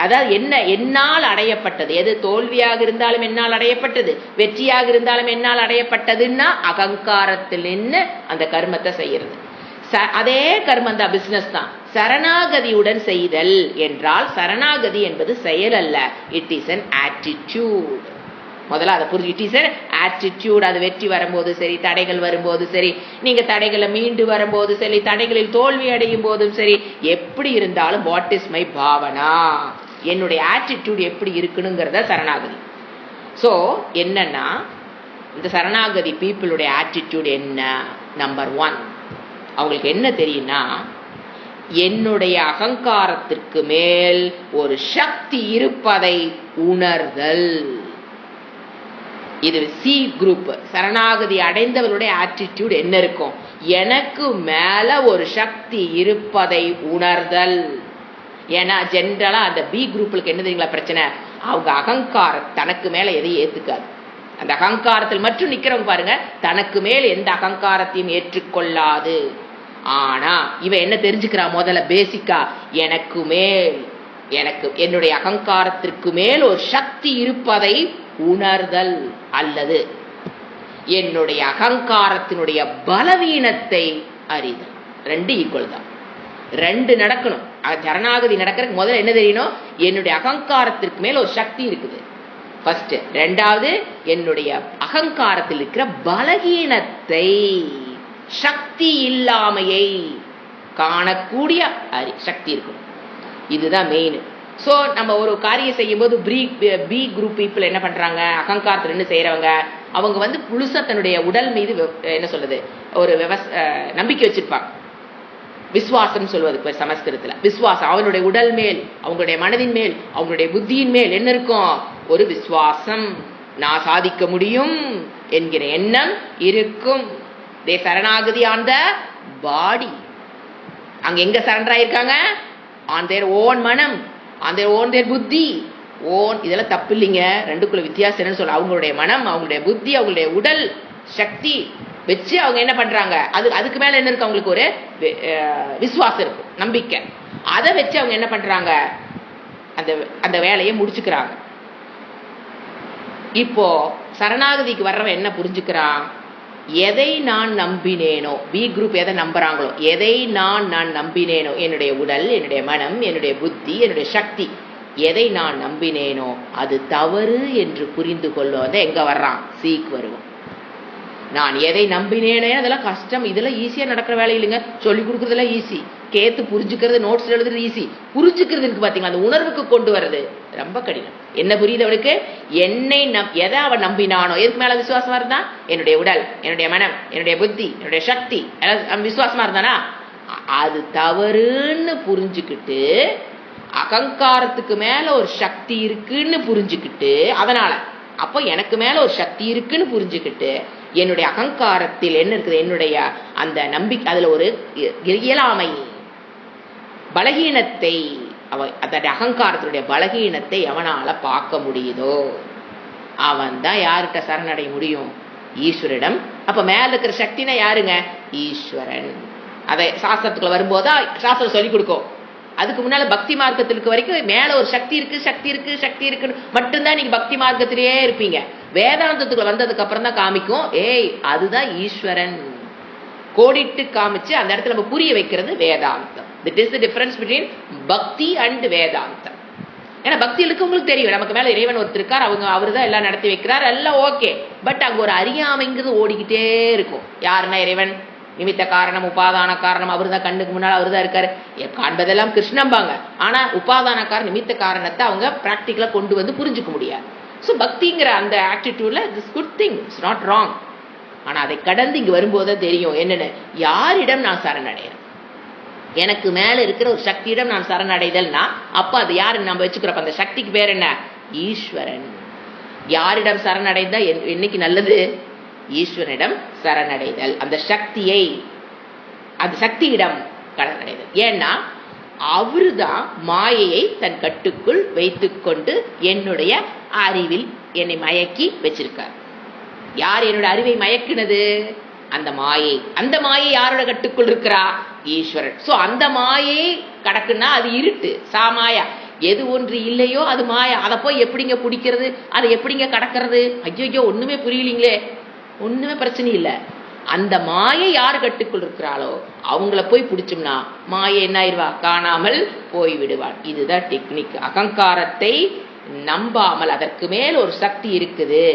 அதாவது என்ன என்னால் அடையப்பட்டது, எது தோல்வியாக இருந்தாலும் என்னால் அடையப்பட்டது, வெற்றியாக இருந்தாலும் என்னால் அடையப்பட்டதுன்னா அகங்காரத்தில் நின்று அந்த கர்மத்தை செய்யறது. அதே கர்மம் தான், பிசினஸ் தான். சரணாகதியுடன் செய்தல் என்றால் சரணாகதி என்பது செயல் அல்ல, இட் இஸ் அன் ஆட்டிடியூட். முதல்ல அதை புரிஞ்சு, இட் இஸ் அன் ஆட்டிடியூட். அது வெற்றி வரும்போது சரி, தடைகள் வரும்போது சரி, நீங்க தடைகளை மீண்டு வரும்போது சரி, தடைகளில் தோல்வி அடையும் போதும் சரி, எப்படி இருந்தாலும் வாட் இஸ் மை பாவனா, என்னுடைய ஆட்டிடியூட் எப்படி இருக்குனுங்கிறத சரணாகதி. ஸோ என்னன்னா, இந்த சரணாகதி பீப்புளுடைய ஆட்டிடியூட் என்ன? நம்பர் 1, அவங்களுக்கு என்ன தெரியும்னா, என்னுடைய அகங்காரத்திற்கு மேல் ஒரு சக்தி இருப்பதை உணர்தல். இது சி குரூப். சரணாகதி அடைந்தவர்களுடைய ஆட்டிடியூட் என்ன இருக்கும்? எனக்கு மேல ஒரு சக்தி இருப்பதை உணர்தல். ஏன்னா ஜென்ரலா அந்த பி குரூப்புக்கு என்ன தெரியுங்களா பிரச்சனை? அவங்க அகங்காரம் தனக்கு மேல எதையும் ஏத்துக்காது. அந்த அகங்காரத்தில் மட்டும் நிக்கிறவங்க பாருங்க, தனக்கு மேல் எந்த அகங்காரத்தையும் ஏற்றுக்கொள்ளாது. ஆனா இவன் என்ன தெரிஞ்சுக்கிறான்? முதல்ல பேசிக்கா, எனக்கு என்னுடைய அகங்காரத்திற்கு மேல் ஒரு சக்தி இருப்பதை உணர்தல், அல்லது என்னுடைய அகங்காரத்தினுடைய பலவீனத்தை அறிதல். 2 ஈக்குவல் தான். 2 நடக்கணும். சரணாகதி நடக்கிறதுக்கு முதல்ல என்ன தெரியணும்? என்னுடைய அகங்காரத்திற்கு மேல் ஒரு சக்தி இருக்குது ஃபர்ஸ்ட். 2வது, என்னுடைய அகங்காரத்தில் இருக்கிற பலகீனத்தை, சக்தி இல்லாமையை காணக்கூடிய சக்தி இருக்கும். இதுதான் மெயின். ஸோ நம்ம ஒரு காரியம் செய்யும் போது பி குரூப் பீப்புள் என்ன பண்றாங்க? அகங்காரத்தில் என்ன செய்யறவங்க? அவங்க புதுசா தன்னுடைய உடல் மீது என்ன சொல்றது, ஒரு நம்பிக்கை வச்சிருப்பாங்க. விஸ்வாசம் சொல்வது சமஸ்கிருதத்துல. விஸ்வாசம், அவனுடைய உடல் மேல், அவங்களுடைய மனதின் மேல், அவங்களுடைய புத்தியின் மேல் என்ன இருக்கும்? ஒரு விஸ்வாசம். நான் சாதிக்க முடியும் என்கிற எண்ணம் இருக்கும். தே சரணாகதி ஆன் த பாடி. அங்க எங்க சரண்டர் ஆயிருக்காங்க? ஆன் தேர் ஓன் மனம், ஆன் தேர் ஓன் தேர் புத்தி. ஓன் இதெல்லாம் தப்பு இல்லைங்க, 2க்குள்ள வித்தியாசம் என்னன்னு சொல்ல. அவங்களுடைய மனம், அவங்களுடைய புத்தி, அவங்களுடைய உடல் சக்தி வச்சு அவங்க என்ன பண்றாங்க? அதுக்கு மேல என்ன இருக்கு? அவங்களுக்கு ஒரு விசுவாசம் இருக்கு, நம்பிக்கை. அதை வச்சு அவங்க என்ன பண்றாங்க? அந்த வேலையை முடிச்சுக்கிறாங்க. இப்போ சரணாகதிக்கு வர்றவன் என்ன புரிஞ்சுக்கிறான்? எதை நான் நம்பினேனோ, பி குரூப் எதை நம்புறாங்களோ, எதை நான் நம்பினேனோ, என்னுடைய உடல், என்னுடைய மனம், என்னுடைய புத்தி, என்னுடைய சக்தி, எதை நான் நம்பினேனோ அது தவறு என்று புரிந்து கொள்ளும். எங்க வர்றான்? சீக்கு வருவோம். நான் எதை நம்பினேனே அதெல்லாம் கஷ்டம். இதெல்லாம் ஈஸியா நடக்கிற வேலை இல்லைங்க. சொல்லிக் கொடுக்கறதெல்லாம் ஈஸி, கேத்து புரிஞ்சுக்கிறது, நோட்ஸ் எழுதுறது ஈஸி. புரிஞ்சுக்கிறது இருக்கு பாத்தீங்களா, அந்த உணர்வுக்கு கொண்டு வர்றது ரொம்ப கடினம். என்ன புரியுது அவனுக்கு? எதை அவன் நம்பினானோ, எதுக்கு மேல விசுவாசமா இருந்தான்? என்னுடைய உடல், என்னுடைய மனம், என்னுடைய புத்தி, என்னுடைய சக்தி, விசுவாசமா இருந்தானா அது தவறுன்னு புரிஞ்சுக்கிட்டு, அகங்காரத்துக்கு மேல ஒரு சக்தி இருக்குன்னு புரிஞ்சுக்கிட்டு, அதனால அப்போ எனக்கு மேல ஒரு சக்தி இருக்குன்னு புரிஞ்சுக்கிட்டு, என்னுடைய அகங்காரத்தில் என்ன இருக்குது? என்னுடைய அந்த நம்பிக்கை, அதுல ஒரு இயலாமை, பலகீனத்தை, அதோடைய அகங்காரத்தினுடைய பலகீனத்தை எவனால பார்க்க முடியுதோ அவன் தான் யார்கிட்ட சரணடைய முடியும்? ஈஸ்வரிடம். அப்ப மேல இருக்கிற சக்தினா யாருங்க? ஈஸ்வரன். அதை சாஸ்திரத்துக்குள்ள வரும்போதா சாஸ்திரம் சொல்லிக் கொடுக்கும். அதுக்கு முன்னால பக்தி மார்க்கத்திற்கு வரைக்கும் மேல ஒரு சக்தி இருக்கு, சக்தி இருக்கு, சக்தி இருக்குன்னு மட்டும்தான் நீங்க பக்தி மார்க்கத்திலேயே இருப்பீங்க. வேதாந்தத்துக்குள்ள வந்ததுக்கு அப்புறம் தான் காமிக்கும், ஏய் அதுதான் ஈஸ்வரன் கோடிட்டு காமிச்சு அந்த இடத்துல நம்ம புரிய வைக்கிறது வேதாந்தம். திட் இஸ் தி டிஃபரன்ஸ் பிட்வீன் பக்தி அண்ட் வேதாந்தம். ஏன்னா பக்திகளுக்கு உங்களுக்கு தெரியும், நமக்கு மேல இறைவன் ஒருத்தர் இருக்கார், அவரு தான் எல்லாம் நடத்தி வைக்கிறார், எல்லாம் ஓகே. பட் அங்க ஒரு அறியாமைங்கிறது ஓடிக்கிட்டே இருக்கும். யாருன்னா இறைவன், நிமித்த காரணம், உபாதான காரணம், அவரு தான் கண்ணுக்கு முன்னால் அவரு தான் இருக்காரு, காண்பதெல்லாம் கிருஷ்ணம்பாங்க. ஆனா உபாதான காரணம் நிமித்த காரணத்தை அவங்க பிராக்டிக்கலா கொண்டு வந்து புரிஞ்சுக்க முடியாது. ஸோ பக்திங்கிற அந்த ஆட்டிடியூட்ல it's good thing, it's not wrong. ஆனா அதை கடந்து இங்க வரும்போது தெரியும் என்னன்னு, யாரிடம் நான் சரணடைறேன், எனக்கு மேல இருக்கிற ஒரு சக்தியிடம் நான் சரணடைதல்னா அப்ப அது யாரு நம்ம வச்சுக்கிறோம், அந்த சக்திக்கு பேர் என்ன, ஈஸ்வரன். யாரிடம் சரணடைந்தா என்னைக்கு நல்லது, ஈஸ்வரனிடம் சரணடைதல், அந்த சக்தியை, அந்த சக்தியிடம் சரணடைதல். ஏன்னா அவருதான் மாயையை தன் கட்டுக்குள் வைத்துக்கொண்டு என்னுடைய அறிவில் என்னை மயக்கி வச்சிருக்கார். யார் என்னோட அறிவை மயக்கினது, அந்த மாயை. அந்த மாயை யாரோட கட்டுக்குள் இருக்கிறா, ஈஸ்வரன். சோ அந்த மாயை கடக்குன்னா அது இருட்டு, சாமாயா. எது ஒன்று இல்லையோ அது மாயா. அதை போய் எப்படிங்க பிடிக்கிறது, அதை எப்படிங்க கடக்கிறது, ஐயோ ஒண்ணுமே புரியலீங்களே. ஒண்ணுமே பிரச்சனை இல்லை. அந்த மாயை யார் கட்டுக்குள் இருக்கிறாளோ அவங்கள போய் பிடிச்சோம்னா மாயை என்ன ஆயிடுவா, காணாமல் போய் விடுவாள். இதுதான் டெக்னிக். அகங்காரத்தை நம்பாமல் அதற்கு மேல் ஒரு சக்தி இருக்குது.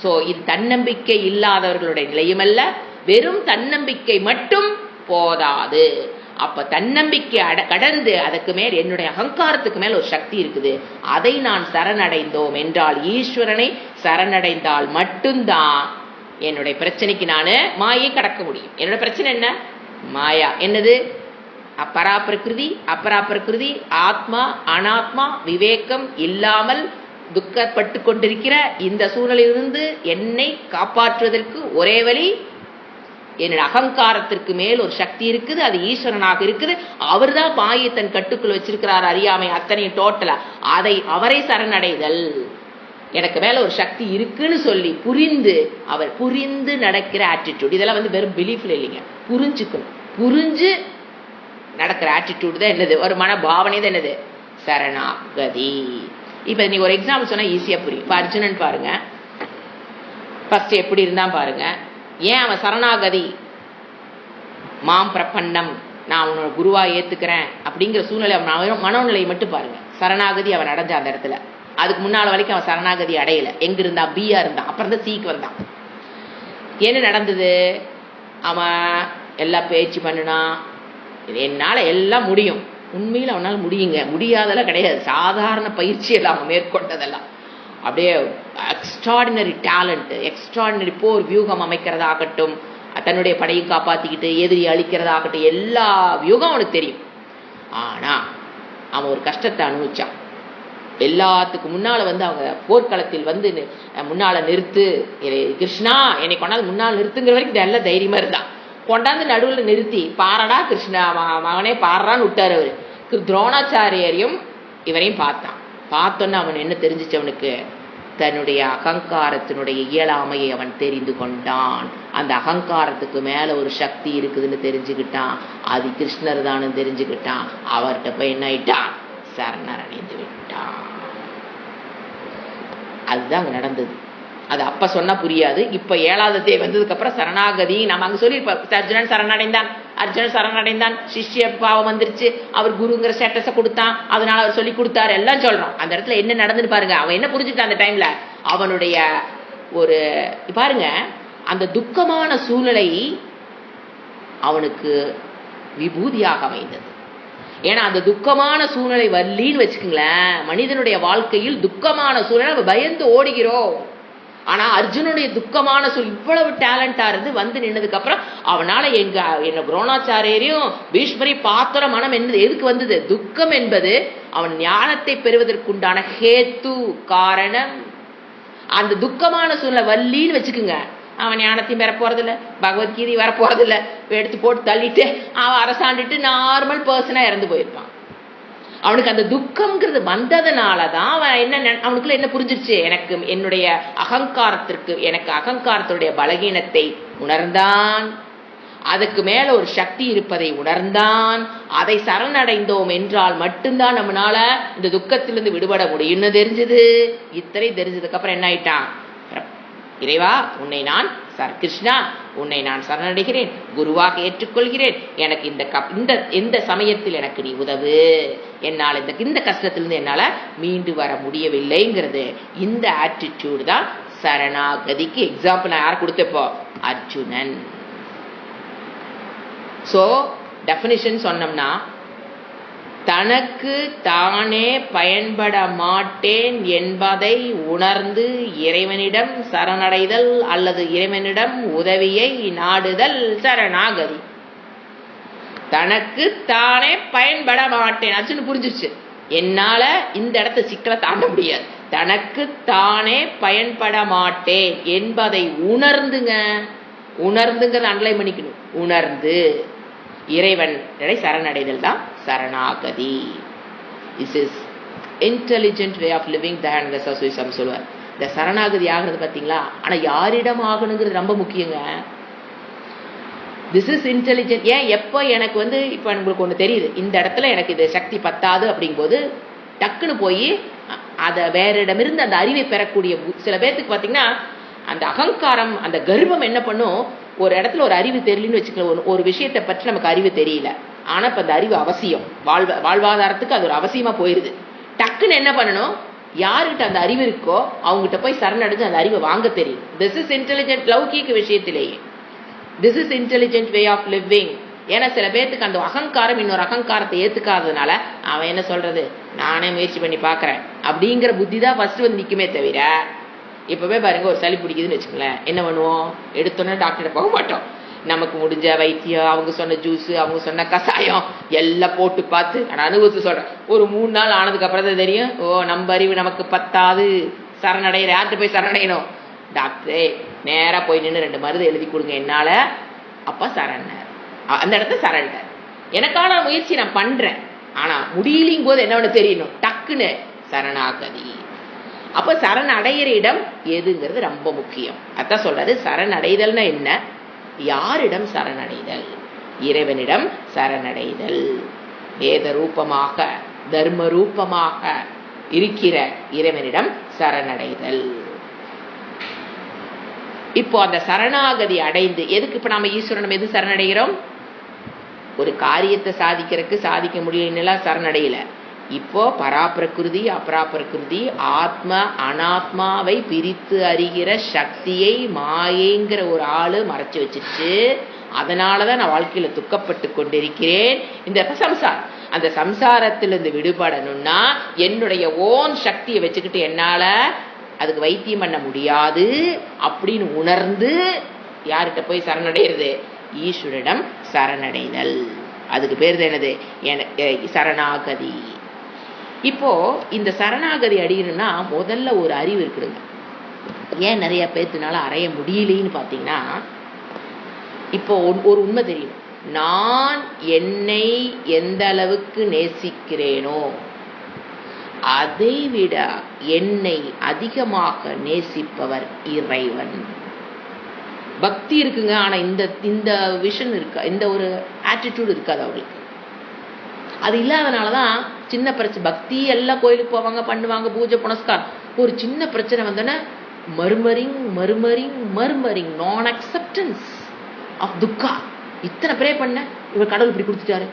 சோ இது தன்னம்பிக்கை இல்லாதவர்களுடைய நிலையும் அல்ல, வெறும் தன்னம்பிக்கை மட்டும் போதாது. அப்ப தன்னம்பிக்கை கடந்து அதுக்கு மேல் என்னுடைய அகங்காரத்துக்கு மேல் ஒரு சக்தி இருக்குது, அதை நான் சரணடைந்தோம் என்றால், ஈஸ்வரனை சரணடைந்தால் மட்டும்தான் என்னுடைய பிரச்சனைக்கு நானு மாயை கடக்க முடியும். என்னோட பிரச்சனை என்ன, மாயா. என்னது, பராபிரகிருதி அபராபிரகிருதி, ஆத்மா அனாத்மா விவேகம் இல்லாமல் துக்கப்பட்டு கொண்டிருக்கிற இந்த சூழலிலிருந்து என்னை காப்பாற்றுவதற்கு ஒரே வழி, என்னோட அகங்காரத்திற்கு மேல் ஒரு சக்தி இருக்குது, அது ஈஸ்வரனாக இருக்குது. அவர் தான் மாயை தன் கட்டுக்குள் வச்சிருக்கிறார், அறியாமை அத்தனையும் டோட்டலா. அவரை சரணடைதல், எனக்கு மேல ஒரு சக்தி இருக்குன்னு சொல்லி புரிந்து நடக்கிற ஆட்டிடியூட். இதெல்லாம் வந்து வெறும் பிலீஃப்ல இல்லைங்க, புரிஞ்சுக்கணும். புரிஞ்சு நடக்கிற ஆட்டிடியூட் தான் என்னது, ஒரு மன பாவனை தான் என்னது, சரணாகதி. இப்ப நீ ஒரு எக்ஸாம்பிள் சொன்னா ஈஸியா புரியும். இப்ப அர்ஜுனன் பாருங்க, ஃபர்ஸ்ட் எப்படி இருந்தான் பாருங்க. ஏன் அவன் சரணாகதி, மாம் பிரபன்னம், நான் உன்னோட குருவா ஏத்துக்கிறேன் அப்படிங்கிற சூழ்நிலை, அவன் மனோநிலையை மட்டும் பாருங்க. சரணாகதி அவன் அடைஞ்ச அந்த இடத்துல. அதுக்கு முன்னால வரைக்கும் அவன் சரணாகதி அடையல. எங்க இருந்தான், பியா இருந்தான், அப்புறம் தான் சீக்கு வந்தான். என்ன நடந்தது, அவன் எல்லாம் பேச்சு பண்ணினான், என்னால எல்லாம் முடியும். உண்மையில் அவனால் முடியுங்க, முடியாதெல்லாம் கிடையாது. சாதாரண பயிற்சி எல்லாம் அவன் மேற்கொண்டதெல்லாம் அப்படியே எக்ஸ்ட்ராடினரி டேலண்ட், எக்ஸ்ட்ராடினரி போர் வியூகம் அமைக்கிறதாகட்டும், தன்னுடைய படையை காப்பாத்திக்கிட்டு எதிரி அழிக்கிறதாகட்டும், எல்லா வியூகம் அவனுக்கு தெரியும். ஆனா அவன் ஒரு கஷ்டத்தை அனுபவிச்சான். எல்லாத்துக்கு முன்னால வந்து அவங்க போர்க்களத்தில் வந்து முன்னால நிறுத்து கிருஷ்ணா, என்னை கொண்டாந்து முன்னால் நிறுத்துங்கிற வரைக்கும் நல்ல தைரியமா இருந்தான். கொண்டாந்து நடுவில் நிறுத்தி பாரடா கிருஷ்ணா மகனே பாடுறான்னு விட்டாரு. அவரு துரோணாச்சாரியரையும் இவரையும் பார்த்தான். பார்த்தோன்னு அவன் என்ன தெரிஞ்சிச்சு, அவனுக்கு தன்னுடைய அகங்காரத்தினுடைய இயலாமையை அவன் தெரிந்து கொண்டான். அந்த அகங்காரத்துக்கு மேல ஒரு சக்தி இருக்குதுன்னு தெரிஞ்சுக்கிட்டான். அது கிருஷ்ணர் தானு தெரிஞ்சுக்கிட்டான். அவர்கிட்ட போய் என்ன ஆயிட்டான், சரணடைந்து விட்டான். அதுதான் அங்க நடந்தது. அது அப்ப சொன்னா புரியாது. இப்ப 7வது அத்தியாயம் வந்ததுக்கு அப்புறம் சரணாகதி நம்ம அங்க சொல்லி, அர்ஜுனன் சரணடைந்தான், சிஷ்ய பாவம் வந்துருச்சு, அவர் குருங்கிற ஸ்டேட்டஸ கொடுத்தான், அதனால அவர் சொல்லி கொடுத்தாரு, எல்லாம் சொல்றோம். அந்த இடத்துல என்ன நடந்துன்னு பாருங்க. அவன் என்ன புரிஞ்சுட்டான் அந்த டைம்ல, அவனுடைய ஒரு பாருங்க, அந்த துக்கமான சூழ்நிலை அவனுக்கு விபூதியாக அமைந்தது. ஏன்னா அந்த துக்கமான சூழ்நிலை வரலின்னு வச்சுக்கோங்களேன், மனிதனுடைய வாழ்க்கையில் துக்கமான சூழ்நிலை பயந்து ஓடுகிறோம். ஆனா அர்ஜுனுடைய துக்கமான இவ்வளவு டேலண்டா இருந்து வந்து நின்னதுக்கு அப்புறம் அவனால என்ன துரோணாச்சாரியரையும் பீஷ்மரையும் பார்த்தோட மனம் எதுக்கு வந்தது, துக்கம் என்பது அவன் ஞானத்தை பெறுவதற்குண்டான ஹேத்து காரணம். அந்த துக்கமான சூழ்நிலை வள்ளின்னு வச்சுக்குங்க, அவன் ஞானத்தையும் பெற போறதில்ல, பகவத்கீதை வர போறதில்ல, எடுத்து போட்டு தள்ளிட்டு அவன் அரசாண்டுட்டு நார்மல் பர்சனா இறந்து போயிருப்பான். அவனுக்கு அந்த துக்கம்ங்கிறது வந்ததுனாலதான் அவன் அவனுக்குள்ள என்ன புரிஞ்சிருச்சு, எனக்கு என்னுடைய அகங்காரத்துடைய பலகீனத்தை உணர்ந்தான். அதுக்கு மேல ஒரு சக்தி இருப்பதை உணர்ந்தான். அதை சரணடைந்தோம் என்றால் மட்டும்தான் நம்மளால இந்த துக்கத்திலிருந்து விடுபட முடியும்னு தெரிஞ்சது. இத்தனை தெரிஞ்சதுக்கு அப்புறம் என்ன ஆயிட்டான், இறைவா உன்னை நான் கிருஷ்ணா உன்னை நான் சரணடைகிறேன், குருவாக ஏற்றுக்கொள்கிறேன், எனக்கு இந்த எந்த சமயத்தில் எனக்கு நீ உதவு, என்னால் இந்த கஷ்டத்திலிருந்து என்னால் மீண்டு வர முடியவில்லைங்கிறது. இந்த ஆட்டிடியூடு தான் சரணாகதிக்கு எக்ஸாம்பிள். நான் யார் கொடுத்தப்போ? அர்ஜுனன். ஸோ டெஃபினிஷன் சொன்னோம்னா, தனக்கு தானே பயன்பட மாட்டேன் என்பதை உணர்ந்து இறைவனிடம் சரணடைதல் அல்லது இறைவனிடம் உதவியை நாடுதல் சரணாகதி. தனக்கு தானே பயன்பட மாட்டேன், அர்ஜுனன் புரிஞ்சிச்சு, என்னால இந்த இடத்த சிக்கலை தாண்ட முடியாது. தனக்கு தானே பயன்பட மாட்டேன் என்பதை உணர்ந்துங்கிறத அண்டர்லைன் பண்ணிக்கணும். உணர்ந்து இறைவன் சரணடைதல் தான் சரணாகதி. This is intelligent way of living than the Sasuisam சொல்லுவார். இந்த சரணாகதி ஆகிறது பார்த்தீங்களா? ஆனா யாரிடம் ஆகணுங்கிறது ரொம்ப முக்கியங்க. This is intelligent. ஏன் எப்போ எனக்கு இப்போ உங்களுக்கு ஒன்று தெரியுது, இந்த இடத்துல எனக்கு இது சக்தி பத்தாது அப்படிங்கும்போது டக்குன்னு போய் அதை வேற இடமிருந்து அந்த அறிவை பெறக்கூடிய சில பேர்த்துக்கு பார்த்தீங்கன்னா அந்த அகங்காரம், அந்த கர்வம் என்ன பண்ணும், ஒரு இடத்துல ஒரு அறிவு தெரியலன்னு வச்சுக்கலாம், ஒரு விஷயத்தை பற்றி நமக்கு அறிவு தெரியல, ஆனா இப்ப அந்த அறிவு அவசியம், வாழ்வாதாரத்துக்கு அது ஒரு அவசியமா போயிருது. டக்குன்னு என்ன பண்ணணும், யாருக்கிட்ட அந்த அறிவு இருக்கோ அவங்ககிட்ட போய் சரணடைஞ்சு அந்த அறிவை வாங்க தெரியும். திஸ் இஸ் இன்டெலிஜென்ட் லௌகீக விஷயத்திலேயே. This is intelligent way of living. ஏன்னா சில பேர்த்துக்கு அந்த அகங்காரம் இன்னொரு அகங்காரத்தை ஏத்துக்காததுனால அவன் என்ன சொல்றது, நானே முயற்சி பண்ணி பாக்குறேன் அப்படிங்கிற புத்தி தான் ஃபர்ஸ்ட் நிக்குமே தவிர, இப்பவே பாருங்க ஒரு சளி பிடிக்குதுன்னு வச்சுக்கோங்களேன், என்ன பண்ணுவோம், எடுத்தோன்னே டாக்டர்கிட்ட போக மாட்டோம். நமக்கு முடிஞ்ச வைத்தியம், அவங்க சொன்ன ஜூஸ், அவங்க சொன்ன கசாயம் எல்லாம் போட்டு பார்த்து நான் அனுபவித்து சொல்றேன். ஒரு 3 நாள் ஆனதுக்கு அப்புறம் தான் தெரியும், ஓ நம்ம அறிவு நமக்கு பத்தாது, சரணடைகிற யார்கிட்ட போய் சரணடையணும், டாக்டரே நேரா போய் நின்று 2 மருந்து எழுதி கொடுங்க என்னால, அப்ப சரணர், அந்த இடத்த சரண்டர். எனக்கான முயற்சி நான் பண்றேன், ஆனா முடியலிங் போது என்ன தெரியணும், டக்குன்னு சரணாகதி. அப்ப சரணடைகிற இடம் எதுங்கிறது ரொம்ப முக்கியம். அதான் சொல்றது, சரணடைதல்னா என்ன, யாரிடம் சரணடைதல், இறைவனிடம் சரணடைதல். வேத ரூபமாக தர்ம ரூபமாக இருக்கிற இறைவனிடம் சரணடைதல். இப்போ அந்த சரணாகதி அடைந்து எதுக்கு இப்ப நாம ஈஸ்வரனிடம் எது சரணடைகிறோம், ஒரு காரியத்தை சாதிக்க முடியலன்னா சரணடையல. இப்போ பராப்பிரகிருதி அபராப்பிரகிருதி ஆத்ம அனாத்மாவை பிரித்து அறிகிற சக்தியை மாயைங்கிற ஒரு ஆளு மறைச்சு வச்சிருச்சு. அதனாலதான் நான் வாழ்க்கையில துக்கப்பட்டு கொண்டிருக்கிறேன். இந்த சம்சாரம், அந்த சம்சாரத்திலிருந்து விடுபடணும்னா என்னுடைய ஓன் சக்தியை வச்சுக்கிட்டு என்னால அதுக்கு வைத்தியம் பண்ண முடியாது அப்படின்னு உணர்ந்து யார்கிட்ட போய் சரணடைகிறது, ஈஸ்வரிடம் சரணடைதல். அதுக்கு பேர் என்னது, சரணாகதி. இப்போ இந்த சரணாகதி அடையணும்னா முதல்ல ஒரு அறிவு இருக்குதுங்க. ஏன் நிறைய பேர்த்துனால அடைய முடியலன்னு பாத்தீங்கன்னா, இப்போ ஒரு உண்மை தெரியும், நான் என்னை எந்த அளவுக்கு நேசிக்கிறேனோ அதை விட என்னை அதிகமாக நேசிப்பவர் இறைவன். பக்தி இருக்குங்க, ஆனா இந்த விஷன் இருக்கா, இந்த ஒரு ஆட்டிடியூட் இருக்காது அவங்களுக்கு. அது இல்லாதனாலதான் சின்ன பிரச்சனை, பக்தி எல்லாம் கோயிலுக்கு போவாங்க, பண்ணுவாங்க, பூஜை புனஸ்காரம், ஒரு சின்ன பிரச்சனை வந்தோன்னா மர்மரிங் நான் அக்செப்டன்ஸ் ஆஃப் துக்கா. இத்தனை ப்ரே பண்ண, இவர் கடவுள் இப்படி கொடுத்துட்டாரு,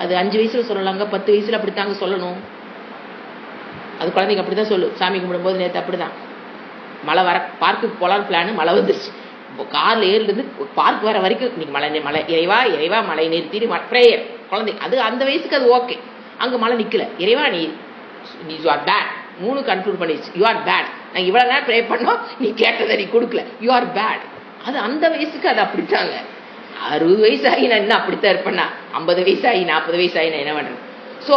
அது 5 வயசுல சொல்லலாங்க, 10 வயசுல அப்படித்தாங்க சொல்லணும். அது குழந்தைங்க அப்படிதான் சொல்லு. சாமி கும்பிடும்போது நேற்று அப்படிதான், மழை வர பார்க்குக்கு போலான்னு பிளானு, மழை வந்துருச்சு. கார்ல ஏறிலிருந்து பார்க் வர வரைக்கும் இன்னைக்கு மழை இறைவா மழை நிறுத்தி ப்ரேயர் குழந்தை. அது அந்த வயசுக்கு அது ஓகே. அங்க மழை நிக்கல, இறைவா நீ யூ ஆர் பேட், 3 கன்க்ளூட் பண்ணிடுச்சு, யூ ஆர் பேட், நாங்கள் இவ்வளவு நேரம் ப்ரே பண்ணோம், நீ கேட்டதை நீ கொடுக்கல, யூ ஆர் பேட். அது அந்த வயசுக்கு அது அப்படித்தாங்க. 60 வயசு ஆகி நான் இன்னும் அப்படித்தான் இருப்பேன்னா, 50 வயசு ஆகி 40 வயசு ஆகி நான் என்ன பண்றேன். ஸோ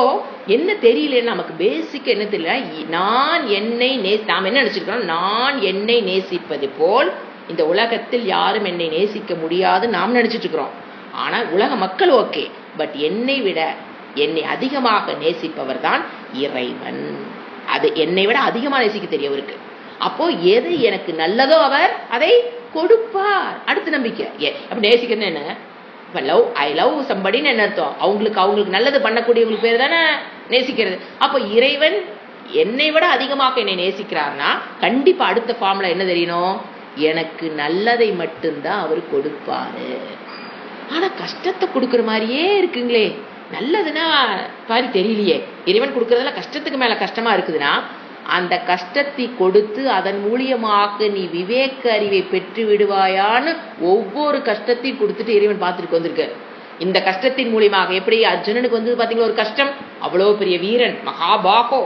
என்ன தெரியலன்னு நமக்கு பேசிக் என்ன தெரியல, நாம் என்ன நினைச்சிருக்கிறோம், நான் என்னை நேசிப்பது போல் இந்த உலகத்தில் யாரும் என்னை நேசிக்க முடியாது நாம் நினைச்சிட்டு இருக்கிறோம். ஆனா உலக மக்கள் ஓகே, பட் என்னை அதிகமாக நேசிப்பவர் தான் இறைவன். அது என்னை விட அதிகமா நேசிக்க தெரியவருக்கு. அப்போ எது எனக்கு நல்லதோ அவர் அதை கொடுப்பார். அடுத்த நம்பிக்கை. அப்படி நேசிக்கிறது என்ன, இப்ப ஐ லவ் சம்படின்னு என்ன அர்த்தம், அவங்களுக்கு நல்லது பண்ணக்கூடியவங்களுக்கு பேர் தானே நேசிக்கிறது. அப்ப இறைவன் என்னை விட அதிகமாக என்னை நேசிக்கிறார்னா கண்டிப்பா அடுத்த ஃபார்ம்ல என்ன தெரியணும், எனக்கு நல்லதை மட்டும்தான் அவர் கொடுப்பாரு. ஆனா கஷ்டத்தை கொடுக்குற மாதிரியே இருக்குங்களே. நல்லதுன்னா பாரு தெரியலையே. இறைவன் கொடுக்கறதுல கஷ்டத்துக்கு மேல கஷ்டமா இருக்குதுன்னா அந்த கஷ்டத்தை கொடுத்து அதன் மூலியமாக நீ விவேக அறிவை பெற்று விடுவாயான்னு ஒவ்வொரு கஷ்டத்தையும் கொடுத்துட்டு இறைவன் பார்த்துட்டு வந்திருக்காரு. இந்த கஷ்டத்தின் மூலியமாக எப்படி அர்ஜுனனுக்கு வந்து பாத்தீங்களா ஒரு கஷ்டம், அவ்வளோ பெரிய வீரன், மகாபாகோ,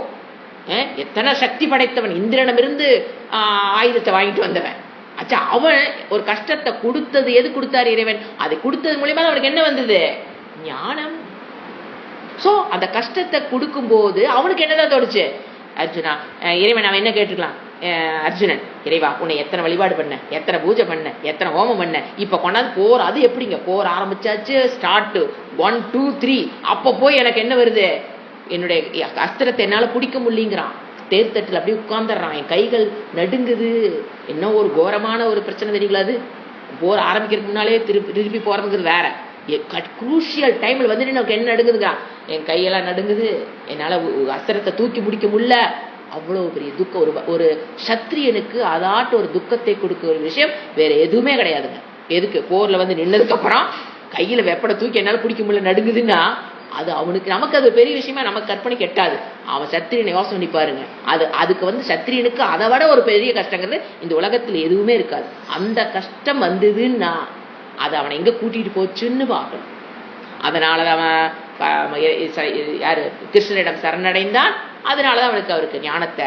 எத்தனை சக்தி படைத்தவன், இந்திரனிடமிருந்து ஆயுதத்தை வாங்கிட்டு வந்தவன். அச்சா அவன் ஒரு கஷ்டத்தை கொடுத்தது, எது கொடுத்தாரு இறைவன்? அதை கொடுத்தது மூலியமா அவனுக்கு என்ன வந்தது? ஞானம். சோ அந்த கஷ்டத்தை கொடுக்கும் போது அவனுக்கு என்னதான் தோணுச்சு? அர்ஜுனா, இறைவன் அவன் என்ன கேட்டுக்கலாம்? அர்ஜுனன், இறைவா உன்னை எத்தனை வழிபாடு பண்ண, எத்தனை பூஜை பண்ண, எத்தனை ஹோமம் பண்ண, இப்ப கொண்டாந்து போர், அது எப்படிங்க போர் ஆரம்பிச்சாச்சு, ஸ்டார்ட் 1 2 3, அப்ப போய் எனக்கு என்ன வருது? என்னுடைய அஸ்திரத்தை என்னால பிடிக்க முடியங்கிறான். தேர்தட்டில் அப்படியே உட்கார்ந்துடுறான், என் கைகள் நடுங்குது. என்ன ஒரு கோரமான ஒரு பிரச்சனை தெரியுங்களா? அது போர் ஆரம்பிக்கிறதுக்கு முன்னாலே திருப்பி போறதுங்கிறது வேற. குரூஷியல் டைம்ல வந்து எனக்கு என்ன நடுங்குதுங்க, என் கையெல்லாம் நடுங்குது, என்னால அஸ்திரத்தை தூக்கி முடிக்க முடியல. அவ்வளவு பெரிய துக்கம். ஒரு சத்திரியனுக்கு அதாட்டு ஒரு துக்கத்தை கொடுக்க ஒரு விஷயம் வேற எதுவுமே கிடையாதுங்க. எதுக்கு? போர்ல வந்து நின்னதுக்கு அப்புறம் கையில வெப்பட தூக்கி என்னால பிடிக்க முடியல நடுங்குதுன்னா அது அவனுக்கு, நமக்கு அது பெரிய விஷயமா நமக்கு கற்பனை கெட்டாது. அவன் சத்திரியனை யோசனை பண்ணி பாருங்க. அதுக்கு வந்து சத்திரியனுக்கு அதை விட ஒரு பெரிய கஷ்டங்கிறது இந்த உலகத்துல எதுவுமே இருக்காது. அந்த கஷ்டம் வந்ததுன்னா அது அவனை எங்க கூட்டிட்டு போச்சுன்னு பார்க்கணும். அதனாலதான் அவன் யாரு கிருஷ்ணனிடம் சரணடைந்தான். அதனாலதான் அவருக்கு ஞானத்தை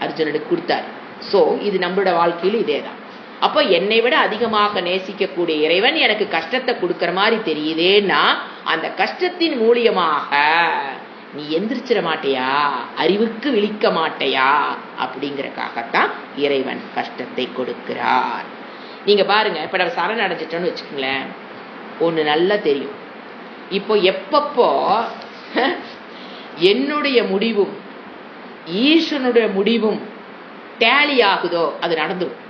அர்ஜுனனுக்கு கொடுத்தாரு. சோ இது நம்மளோட வாழ்க்கையில இதேதான். அப்ப என்னை விட அதிகமாக நேசிக்கக்கூடிய இறைவன் எனக்கு கஷ்டத்தை கொடுக்கற மாதிரி தெரியுதேன்னா அந்த கஷ்டத்தின் மூலியமாக நீ எந்திரிச்சிட மாட்டியா, அறிவுக்கு விழிக்க மாட்டையா அப்படிங்கறக்காகத்தான் இறைவன் கஷ்டத்தை கொடுக்கிறார். நீங்க பாருங்க, இப்ப நம்ம சரண் அடைஞ்சிட்டோம்னு வச்சுக்கோங்களேன், ஒண்ணு நல்லா தெரியும். இப்போ எப்பப்போ என்னுடைய முடிவும் ஈஸ்வரனுடைய முடிவும் டேலி ஆகுதோ அது நடந்துடும்.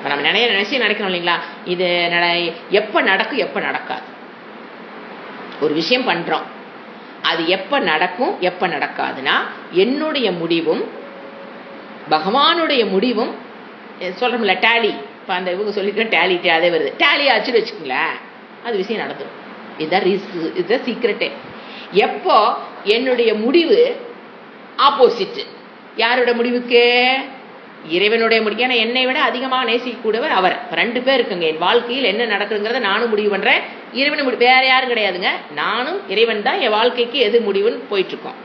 நம்ம நினைச்சு நடக்கணும் இல்லைங்களா? இது எப்ப நடக்கும் எப்ப நடக்காது. ஒரு விஷயம் பண்றோம், அது எப்ப நடக்கும் எப்ப நடக்காதுன்னா என்னுடைய முடிவும் பகவானுடைய முடிவும் சொல்றோம்ல டேலி. இப்ப அந்த இவங்க சொல்லிட்டு டேலி அதே வருது, டேலி ஆச்சுன்னு வச்சுக்கோங்களேன், அது விஷயம் நடந்துடும். இதுதான் சீக்கிரட்டே. எப்போ என்னுடைய முடிவு ஆப்போசிட் யாரோட முடிவுக்கு? இறைவனுடைய முடிவு. ஏன்னா என்னை விட அதிகமாக நேசிக்கக்கூடியவர் அவர். 2 பேர் இருக்குங்க என் வாழ்க்கையில். என்ன நடக்குதுங்கிறத நானும் முடிவு பண்றேன், இறைவன் முடிவு, வேற யாரும் கிடையாதுங்க. நானும் இறைவன் தான் என் வாழ்க்கைக்கு எது முடிவுன்னு போயிட்டு இருக்கோம்.